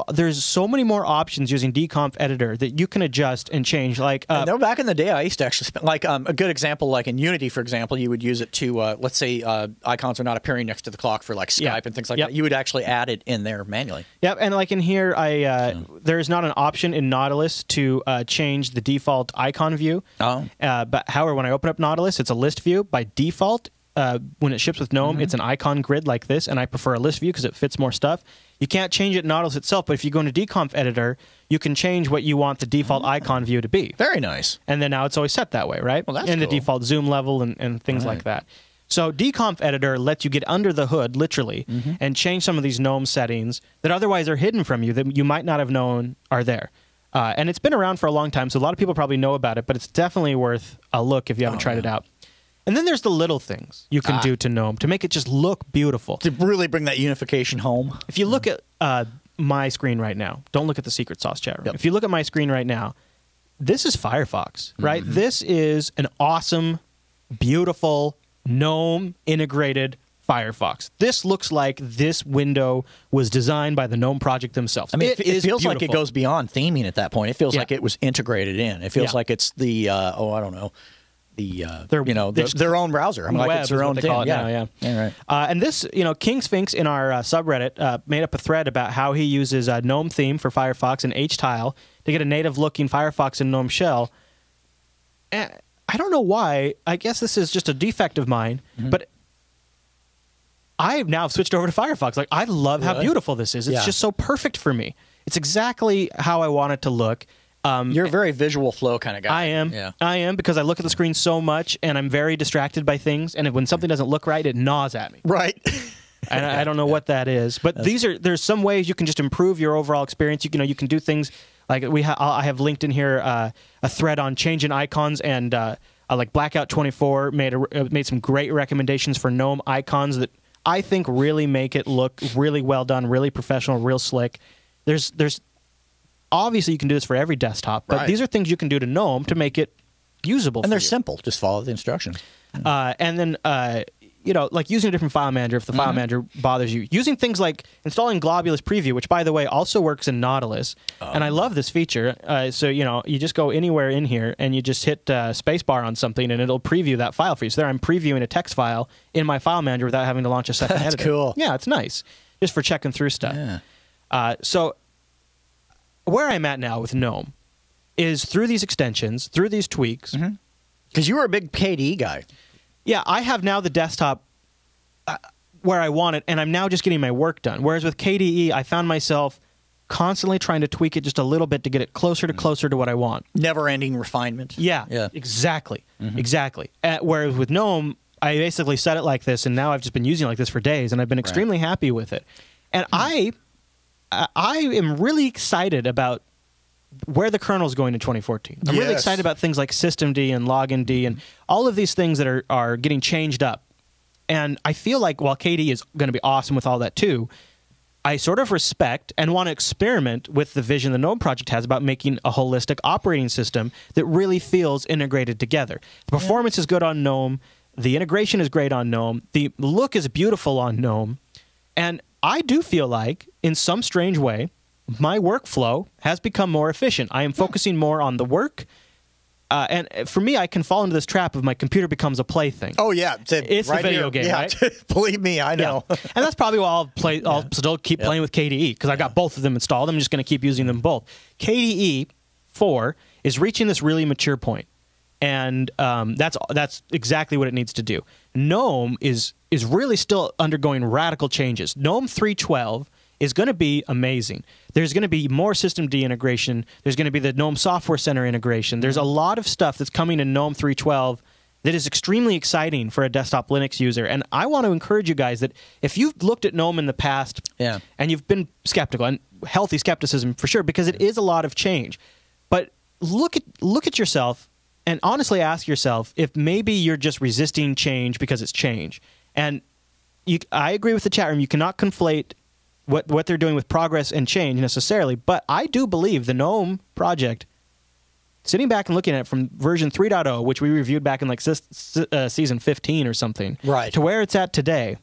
there's so many more options using Deconf Editor that you can adjust and change. Like, back in the day, I used to actually spend, like a good example, like in Unity, for example, you would use it to, let's say icons are not appearing next to the clock for like Skype and things like that. You would actually add it in there manually. Yep, and like in here, there is not an option in Nautilus to change the default icon view. Oh. But however, when I open up Nautilus, it's a list view. By default, when it ships with GNOME, it's an icon grid like this, and I prefer a list view because it fits more stuff. You can't change it in Nautilus itself, but if you go into Deconf Editor, you can change what you want the default icon view to be. Very nice. And then now it's always set that way, right? Well, that's and cool. The default zoom level and things like that. So Deconf Editor lets you get under the hood, literally, and change some of these GNOME settings that otherwise are hidden from you, that you might not have known are there. And it's been around for a long time, so a lot of people probably know about it, but it's definitely worth a look if you haven't tried it out. And then there's the little things you can do to GNOME to make it just look beautiful. To really bring that unification home. If you look at my screen right now, don't look at the secret sauce chat room. If you look at my screen right now, this is Firefox, right? This is an awesome, beautiful, GNOME integrated Firefox. This looks like this window was designed by the GNOME project themselves. I mean, it feels beautiful. like it goes beyond theming at that point. It feels like it was integrated in. It feels like it's the I don't know, their own browser. I mean, like it's their own thing. Yeah, right. And this, King Sphinx in our subreddit made up a thread about how he uses a GNOME theme for Firefox and H-Tile to get a native-looking Firefox in GNOME shell. And I don't know why. I guess this is just a defect of mine, but I've now switched over to Firefox. Like, I love how beautiful this is. It's just so perfect for me. It's exactly how I want it to look. You're a very visual flow kind of guy. I am. Yeah. I am, because I look at the screen so much, and I'm very distracted by things. And when something doesn't look right, it gnaws at me. Right. And I don't know what that is. But there's some ways you can just improve your overall experience. You can do things like I have linked in here a thread on changing icons, and like Blackout 24 made some great recommendations for GNOME icons that I think really make it look really well done, really professional, real slick. There's obviously you can do this for every desktop, but these are things you can do to GNOME to make it usable. And they're simple. Just follow the instructions. And then like using a different file manager if the file manager bothers you. Using things like installing Globulus Preview, which, by the way, also works in Nautilus. And I love this feature. So, you just go anywhere in here and you just hit spacebar on something and it'll preview that file for you. So there I'm previewing a text file in my file manager without having to launch a second editor. That's cool. Yeah, it's nice. Just for checking through stuff. Yeah. So where I'm at now with GNOME is through these extensions, through these tweaks. Because you were a big KDE guy. Yeah, I have now the desktop where I want it, and I'm now just getting my work done. Whereas with KDE, I found myself constantly trying to tweak it just a little bit to get it closer to what I want. Never-ending refinement. Yeah, exactly. Exactly. Whereas with GNOME, I basically set it like this, and now I've just been using it like this for days, and I've been extremely happy with it. And I am really excited about where the kernel is going in 2014. I'm really excited about things like systemd and lognd and all of these things that are getting changed up. And I feel like while KDE is going to be awesome with all that too, I sort of respect and want to experiment with the vision the GNOME project has about making a holistic operating system that really feels integrated together. The performance is good on GNOME. The integration is great on GNOME. The look is beautiful on GNOME. And I do feel like, in some strange way, my workflow has become more efficient. I am focusing more on the work. And for me, I can fall into this trap of my computer becomes a plaything. Oh, yeah. It's right a video game, right? Believe me, I know. Yeah. And that's probably why I'll still keep playing with KDE, because I've got both of them installed. I'm just going to keep using them both. KDE 4 is reaching this really mature point. And that's exactly what it needs to do. GNOME is really still undergoing radical changes. GNOME 3.12 is going to be amazing. There's going to be more systemd integration. There's going to be the GNOME Software Center integration. There's a lot of stuff that's coming in GNOME 3.12 that is extremely exciting for a desktop Linux user. And I want to encourage you guys that if you've looked at GNOME in the past and you've been skeptical, and healthy skepticism for sure, because it is a lot of change, but look at yourself and honestly ask yourself if maybe you're just resisting change because it's change. And I agree with the chat room. You cannot conflate what they're doing with progress and change necessarily, but I do believe the GNOME project, sitting back and looking at it from version 3.0, which we reviewed back in like season 15 or something, to where it's at today,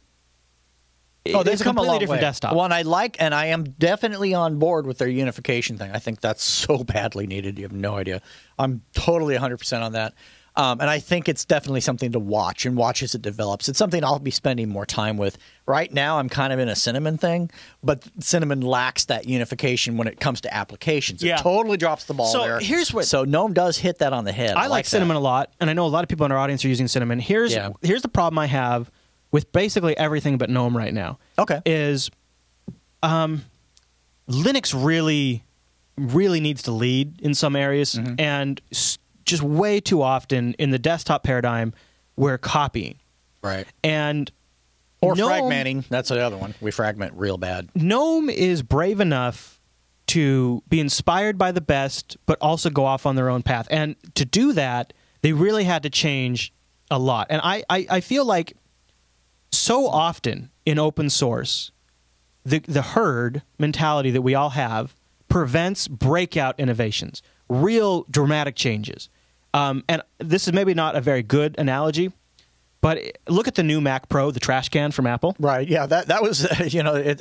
they've come a completely different desktop. One I like, and I am definitely on board with their unification thing. I think that's so badly needed. You have no idea. I'm totally 100% on that. And I think it's definitely something to watch as it develops. It's something I'll be spending more time with. Right now, I'm kind of in a Cinnamon thing, but Cinnamon lacks that unification when it comes to applications. It totally drops the ball there. So GNOME does hit that on the head. I like Cinnamon a lot, and I know a lot of people in our audience are using Cinnamon. Here's the problem I have with basically everything but GNOME right now. Is Linux really needs to lead in some areas, and just way too often in the desktop paradigm, we're copying. Right. Or fragmenting. That's the other one. We fragment real bad. GNOME is brave enough to be inspired by the best, but also go off on their own path. And to do that, they really had to change a lot. And I feel like so often in open source, the herd mentality that we all have prevents breakout innovations, real dramatic changes. And this is maybe not a very good analogy, but look at the new Mac Pro, the trash can from Apple. Right. Yeah. That was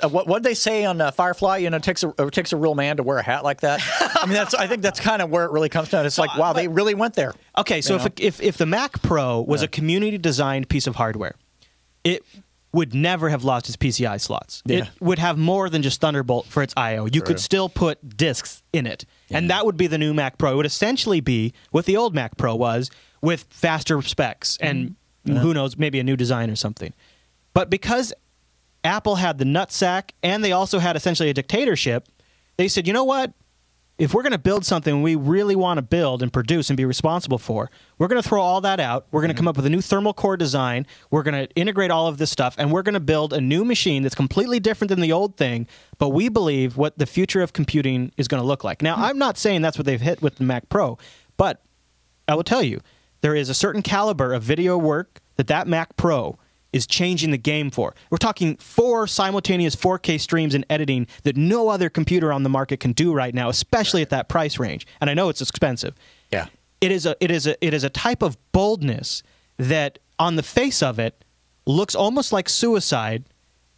what they say on Firefly. It takes a real man to wear a hat like that. I mean, I think that's kind of where it really comes down. It's like, wow, they really went there. Okay. So if the Mac Pro was a community designed piece of hardware, it would never have lost its PCI slots. It would have more than just Thunderbolt for its I/O. You could still put disks in it, and that would be the new Mac Pro. It would essentially be what the old Mac Pro was, with faster specs and who knows, maybe a new design or something. But because Apple had the nutsack and they also had essentially a dictatorship, they said, you know what? If we're going to build something we really want to build and produce and be responsible for, we're going to throw all that out. We're going to come up with a new thermal core design. We're going to integrate all of this stuff, and we're going to build a new machine that's completely different than the old thing, but we believe what the future of computing is going to look like. Now, I'm not saying that's what they've hit with the Mac Pro, but I will tell you, there is a certain caliber of video work that Mac Pro is changing the game for. We're talking 4 simultaneous 4K streams in editing that no other computer on the market can do right now, especially at that price range. And I know it's expensive. Yeah. It is a type of boldness that, on the face of it, looks almost like suicide,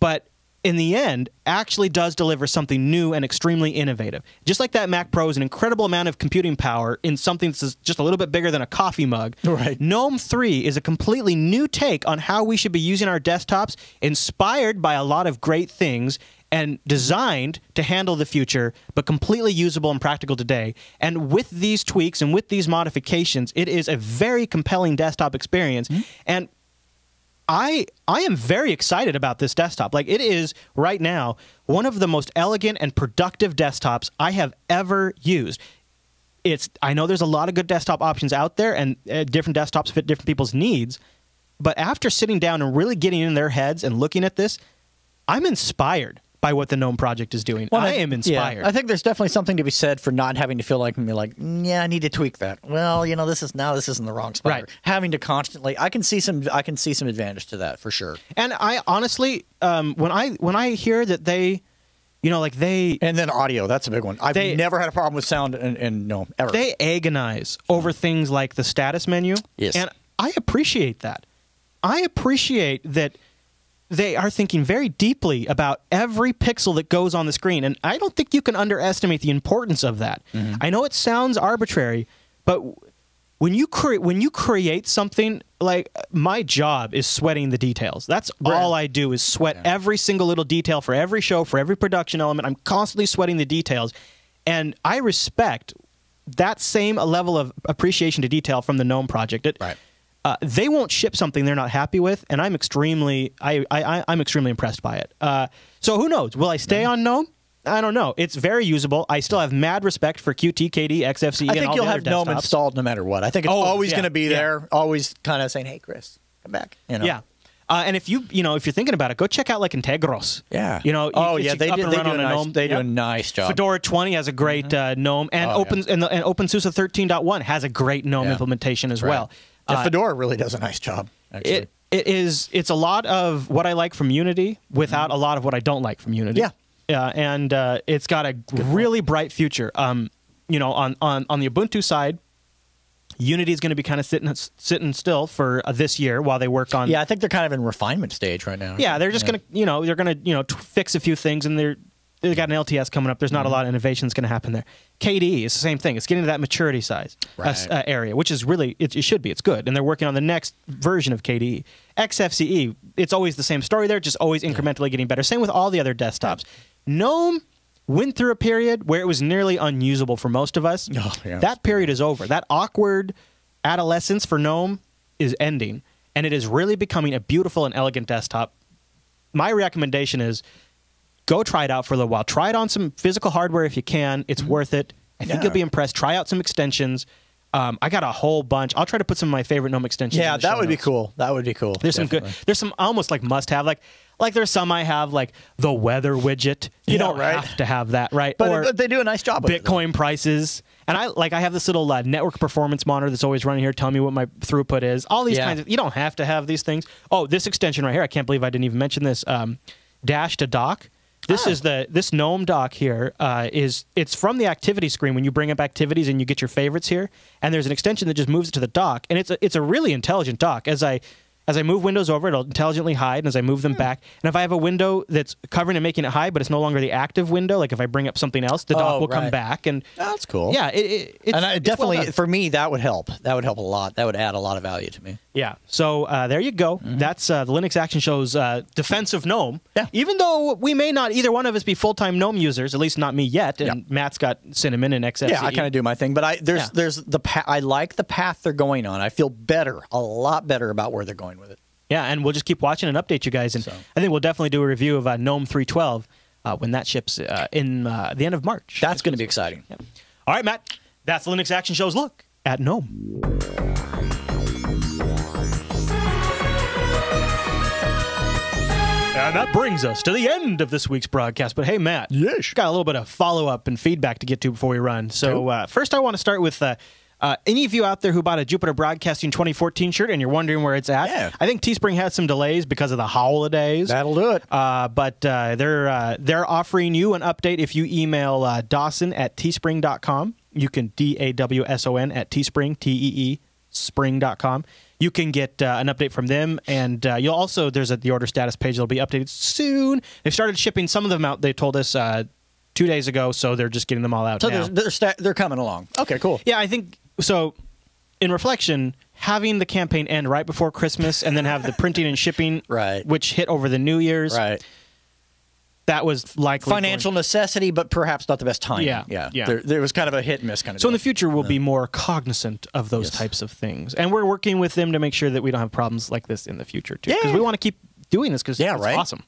but in the end, actually does deliver something new and extremely innovative. Just like that Mac Pro is an incredible amount of computing power in something that's just a little bit bigger than a coffee mug. Right. Gnome 3 is a completely new take on how we should be using our desktops, inspired by a lot of great things and designed to handle the future, but completely usable and practical today. And with these tweaks and with these modifications, it is a very compelling desktop experience. And I am very excited about this desktop. Like, it is, right now, one of the most elegant and productive desktops I have ever used. I know there's a lot of good desktop options out there, and different desktops fit different people's needs. But after sitting down and really getting in their heads and looking at this, I'm inspired by what the Gnome project is doing. I am inspired. Yeah, I think there's definitely something to be said for not having to feel like, yeah, I need to tweak that. Well, this is in the wrong spot. Right. Having to constantly, I can see some advantage to that for sure. And I honestly, when I hear that they, and then audio, that's a big one. I've never had a problem with sound and no, ever. They agonize over things like the status menu. Yes. And I appreciate that. I appreciate that they are thinking very deeply about every pixel that goes on the screen, and I don't think you can underestimate the importance of that. I know it sounds arbitrary, but when you create something, like, my job is sweating the details. That's all I do, is sweat every single little detail for every show, for every production element. I'm constantly sweating the details, and I respect that same level of appreciation to detail from the Gnome project. They won't ship something they're not happy with, and I'm extremely impressed by it. So who knows? Will I stay on Gnome? I don't know. It's very usable. I still have mad respect for Qt, KD, XFCE, I and think all you'll the have other Gnome desktops. installed no matter what. I think it's always going to be there, always kind of saying, "Hey, Chris, come back." Yeah. And if if you're thinking about it, go check out like Integros. Yeah. They do a nice job. Fedora 20 has a great Gnome, and OpenSUSE 13.1 has a great Gnome implementation as well. Fedora really does a nice job, actually. It's a lot of what I like from Unity without a lot of what I don't like from Unity. And it's got a really bright future. On the Ubuntu side, Unity is going to be kind of sitting still for this year while they work on. Yeah, I think they're kind of in refinement stage right now. Yeah, they're just going to they're going to fix a few things, and they've got an LTS coming up. There's not a lot of innovation that's going to happen there. KDE is the same thing. It's getting to that maturity size area, which is really, it should be. It's good. And they're working on the next version of KDE. XFCE, it's always the same story there, just always incrementally getting better. Same with all the other desktops. Gnome went through a period where it was nearly unusable for most of us. That period is over. That awkward adolescence for Gnome is ending, and it is really becoming a beautiful and elegant desktop. My recommendation is, go try it out for a little while. Try it on some physical hardware if you can. It's worth it. I think you'll be impressed. Try out some extensions. I got a whole bunch. I'll try to put some of my favorite Gnome extensions. Yeah, in the that would be notes. cool. That would be cool. There's some good. There's some almost like must-have. Like there's some I have, like the weather widget. You don't have to have that, right? But they do a nice job with it. Bitcoin prices. And I have this little network performance monitor that's always running here, telling me what my throughput is. All these kinds of. You don't have to have these things. Oh, this extension right here. I can't believe I didn't even mention this. Dash to dock. This is this Gnome dock here. It's from the activity screen when you bring up activities and you get your favorites here. And there's an extension that just moves it to the dock, and it's a really intelligent dock. As I move windows over, it'll intelligently hide, and as I move them back, and if I have a window that's covering and making it hide, but it's no longer the active window, like if I bring up something else, the dock will come back. And that's cool. Yeah, it's definitely for me that would help. That would help a lot. That would add a lot of value to me. Yeah. So there you go. That's the Linux Action Show's Defense of Gnome. Yeah. Even though we may not either one of us be full-time Gnome users, at least not me yet, and Matt's got Cinnamon and XFCE. Yeah, I kind of do my thing, but I like the path they're going on. I feel a lot better about where they're going with it. Yeah, and we'll just keep watching and update you guys. And I think we'll definitely do a review of Gnome 3.12 when that ships in the end of March. That's going to be exciting. Yeah. All right, Matt. That's the Linux Action Show's look at Gnome. And that brings us to the end of this week's broadcast. But hey, Matt, got a little bit of follow-up and feedback to get to before we run. So first I want to start with... any of you out there who bought a Jupiter Broadcasting 2014 shirt and you're wondering where it's at, I think Teespring had some delays because of the holidays. That'll do it. But they're offering you an update if you email Dawson at teespring.com. You can DAWSON at Teespring, TEE, spring.com. you can get an update from them. And you'll also, there's the order status page that'll be updated soon. They've started shipping some of them out. They told us 2 days ago, so they're just getting them all out now. They're coming along. Okay, cool. Yeah, I think so. In reflection, having the campaign end right before Christmas and then have the printing and shipping, which hit over the New Year's, that was likely financial necessity, but perhaps not the best timing. Yeah. There was kind of a hit and miss kind of. So in the future, we'll be more cognizant of those types of things, and we're working with them to make sure that we don't have problems like this in the future too. Because we want to keep doing this because it's awesome.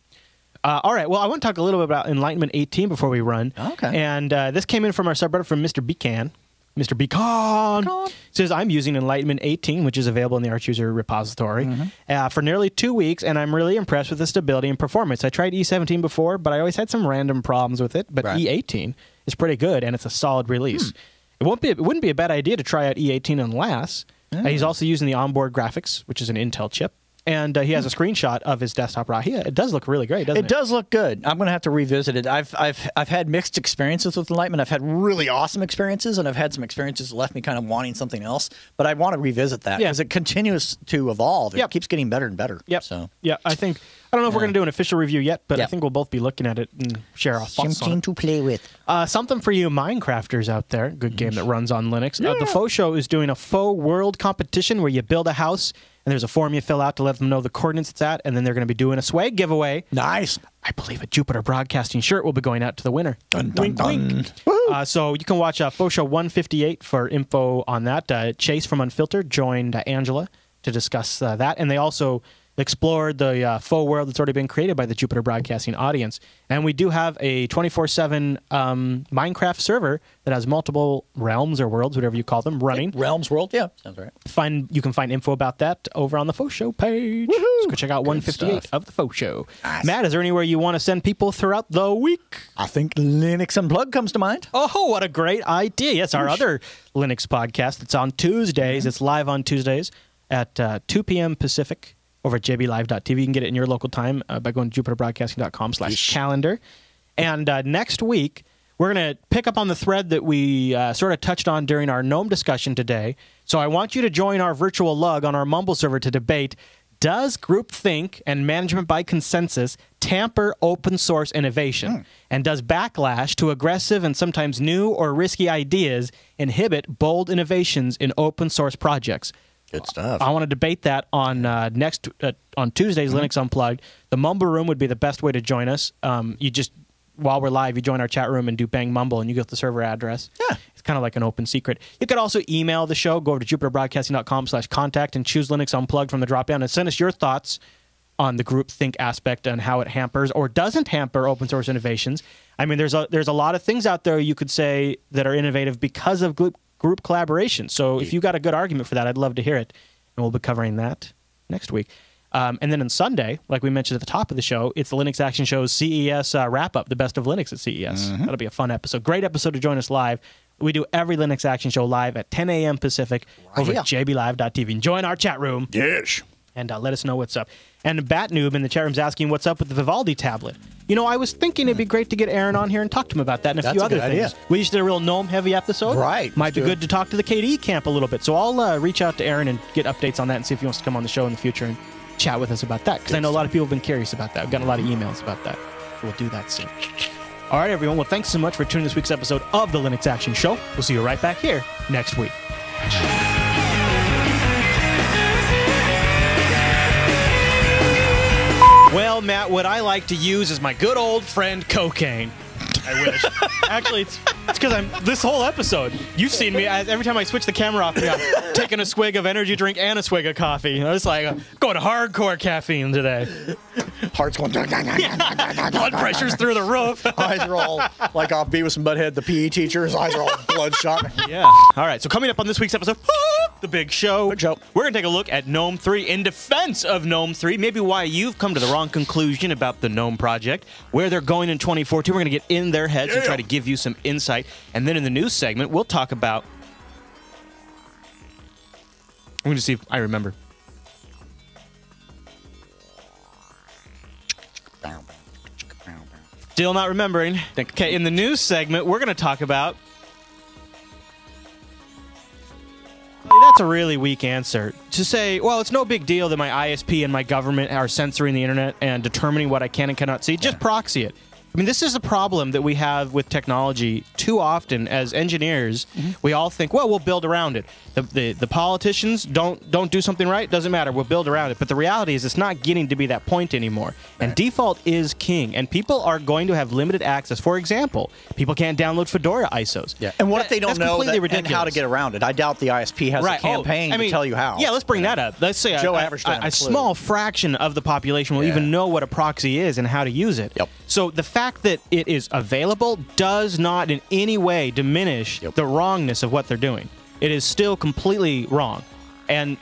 All right. Well, I want to talk a little bit about Enlightenment 18 before we run. Okay. And this came in from our subreddit from Mr. Becan. Mr. Beacon says, I'm using Enlightenment 18, which is available in the Arch User repository, for nearly 2 weeks, and I'm really impressed with the stability and performance. I tried E17 before, but I always had some random problems with it, but E18 is pretty good, and it's a solid release. It wouldn't be a bad idea to try out E18 unless he's also using the onboard graphics, which is an Intel chip. And he has a screenshot of his desktop right here. It does look really great, doesn't it? It does look good. I'm going to have to revisit it. I've had mixed experiences with Enlightenment. I've had really awesome experiences, and I've had some experiences that left me kind of wanting something else. But I want to revisit that because it continues to evolve. It keeps getting better and better. So I don't know if we're going to do an official review yet, but I think we'll both be looking at it and share our thoughts on it. Something to play with. Something for you Minecrafters out there. Good game that runs on Linux. The Faux Show is doing a faux world competition where you build a house, and there's a form you fill out to let them know the coordinates it's at, and then they're going to be doing a swag giveaway. Nice. I believe a Jupiter Broadcasting shirt will be going out to the winner. Dun, dun, wink, dun. wink. So you can watch Faux Show 158 for info on that. Chase from Unfiltered joined Angela to discuss that, and they also explored the faux world that's already been created by the Jupiter Broadcasting audience. And we do have a 24/7 Minecraft server that has multiple realms or worlds, whatever you call them, running. Realms world, yeah, sounds right. You can find info about that over on the Faux Show page. So go check out 158 of the Faux Show. Nice. Matt, is there anywhere you want to send people throughout the week? I think Linux Unplugged comes to mind. Oh, what a great idea. Yes, our other Linux podcast. It's on Tuesdays. It's live on Tuesdays at 2 p.m. Pacific. Over at jblive.tv. You can get it in your local time by going to jupiterbroadcasting.com/calendar. And next week, we're going to pick up on the thread that we sort of touched on during our GNOME discussion today. So I want you to join our virtual lug on our Mumble server to debate, does groupthink and management by consensus tamper open source innovation? And does backlash to aggressive and sometimes new or risky ideas inhibit bold innovations in open source projects? Good stuff. I want to debate that on on Tuesdays, Linux Unplugged. The Mumble Room would be the best way to join us. You just, while we're live, you join our chat room and do bang mumble, and you get the server address. Yeah. It's kind of like an open secret. You could also email the show. Go over to jupiterbroadcasting.com/contact and choose Linux Unplugged from the drop-down and send us your thoughts on the groupthink aspect and how it hampers or doesn't hamper open source innovations. I mean, there's a lot of things out there you could say that are innovative because of group collaboration. So if you got a good argument for that, I'd love to hear it. And we'll be covering that next week. And then on Sunday, like we mentioned at the top of the show, it's the Linux Action Show's CES wrap-up, the best of Linux at CES. That'll be a fun episode. Great episode to join us live. We do every Linux Action Show live at 10 a.m. Pacific over at jblive.tv. And join our chat room. Yes. And let us know what's up. And Batnoob in the chat room's asking what's up with the Vivaldi tablet. You know, I was thinking it'd be great to get Aaron on here and talk to him about that and a few other things. Idea. We just did a real GNOME-heavy episode. Right. Might be good to talk to the KDE camp a little bit. So I'll reach out to Aaron and get updates on that and see if he wants to come on the show in the future and chat with us about that. Because I know a lot of people have been curious about that. I've gotten a lot of emails about that. We'll do that soon. All right, everyone. Well, thanks so much for tuning this week's episode of the Linux Action Show. We'll see you right back here next week. Well, Matt, what I like to use is my good old friend cocaine. I wish. Actually, it's because this whole episode, you've seen me, every time I switch the camera off, I'm taking a swig of energy drink and a swig of coffee. I was like, going hardcore caffeine today. Heart's going... Blood pressure's through the roof. Eyes are all like off Beavis and Butthead, the PE teacher. His eyes are all bloodshot. Yeah. All right, so coming up on this week's episode, the big show. Big show. We're going to take a look at GNOME 3 in defense of GNOME 3, maybe why you've come to the wrong conclusion about the GNOME project, where they're going in 2014. We're going to get in their heads and try to give you some insight. And then in the news segment, we'll talk about... I'm going to see if I remember. Still not remembering. Okay, in the news segment, we're going to talk about... That's a really weak answer. to say, well, it's no big deal that my ISP and my government are censoring the internet and determining what I can and cannot see. Just proxy it. I mean, this is a problem that we have with technology too often as engineers. We all think, well, we'll build around it. The politicians don't do something right, doesn't matter, we'll build around it. But the reality is it's not getting to be that point anymore. And default is king. And people are going to have limited access. For example, people can't download Fedora ISOs. Yeah. And what if they don't know and how to get around it? I doubt the ISP has a campaign to tell you how. Yeah, let's bring that up. Let's say a small fraction of the population will even know what a proxy is and how to use it. Yep. So the fact that it is available does not in any way diminish the wrongness of what they're doing. It is still completely wrong. And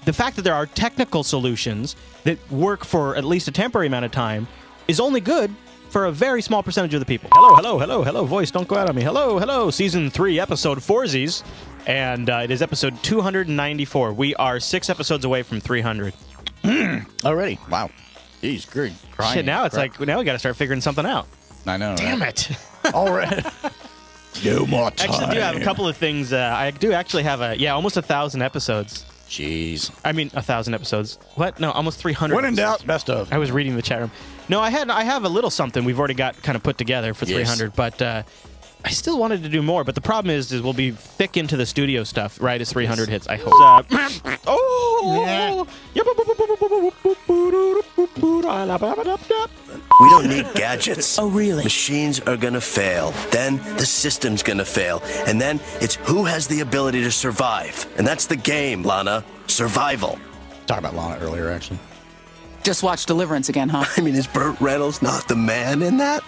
the fact that there are technical solutions that work for at least a temporary amount of time is only good for a very small percentage of the people. Hello, voice, don't go out on me. Hello, Season 3, Episode 4Zs. And it is Episode 294. We are 6 episodes away from 300. Already? Wow. Jeez, good. Shit, now it's like, now we got to start figuring something out. I know. Damn it. All right. No more time. Actually, I do have a couple of things. I do actually have almost 1,000 episodes. Jeez. I mean, 1,000 episodes. What? No, almost 300. When in doubt, best of. I was reading the chat room. No, I have a little something we've already got kind of put together for 300, but I still wanted to do more. But the problem is we'll be thick into the studio stuff right as 300 hits. I hope. We don't need gadgets. Oh, really? Machines are gonna fail. Then the system's gonna fail. And then it's who has the ability to survive. And that's the game, Lana. Survival. Talked about Lana earlier, actually. Just watch Deliverance again, huh? I mean, is Burt Reynolds not the man in that?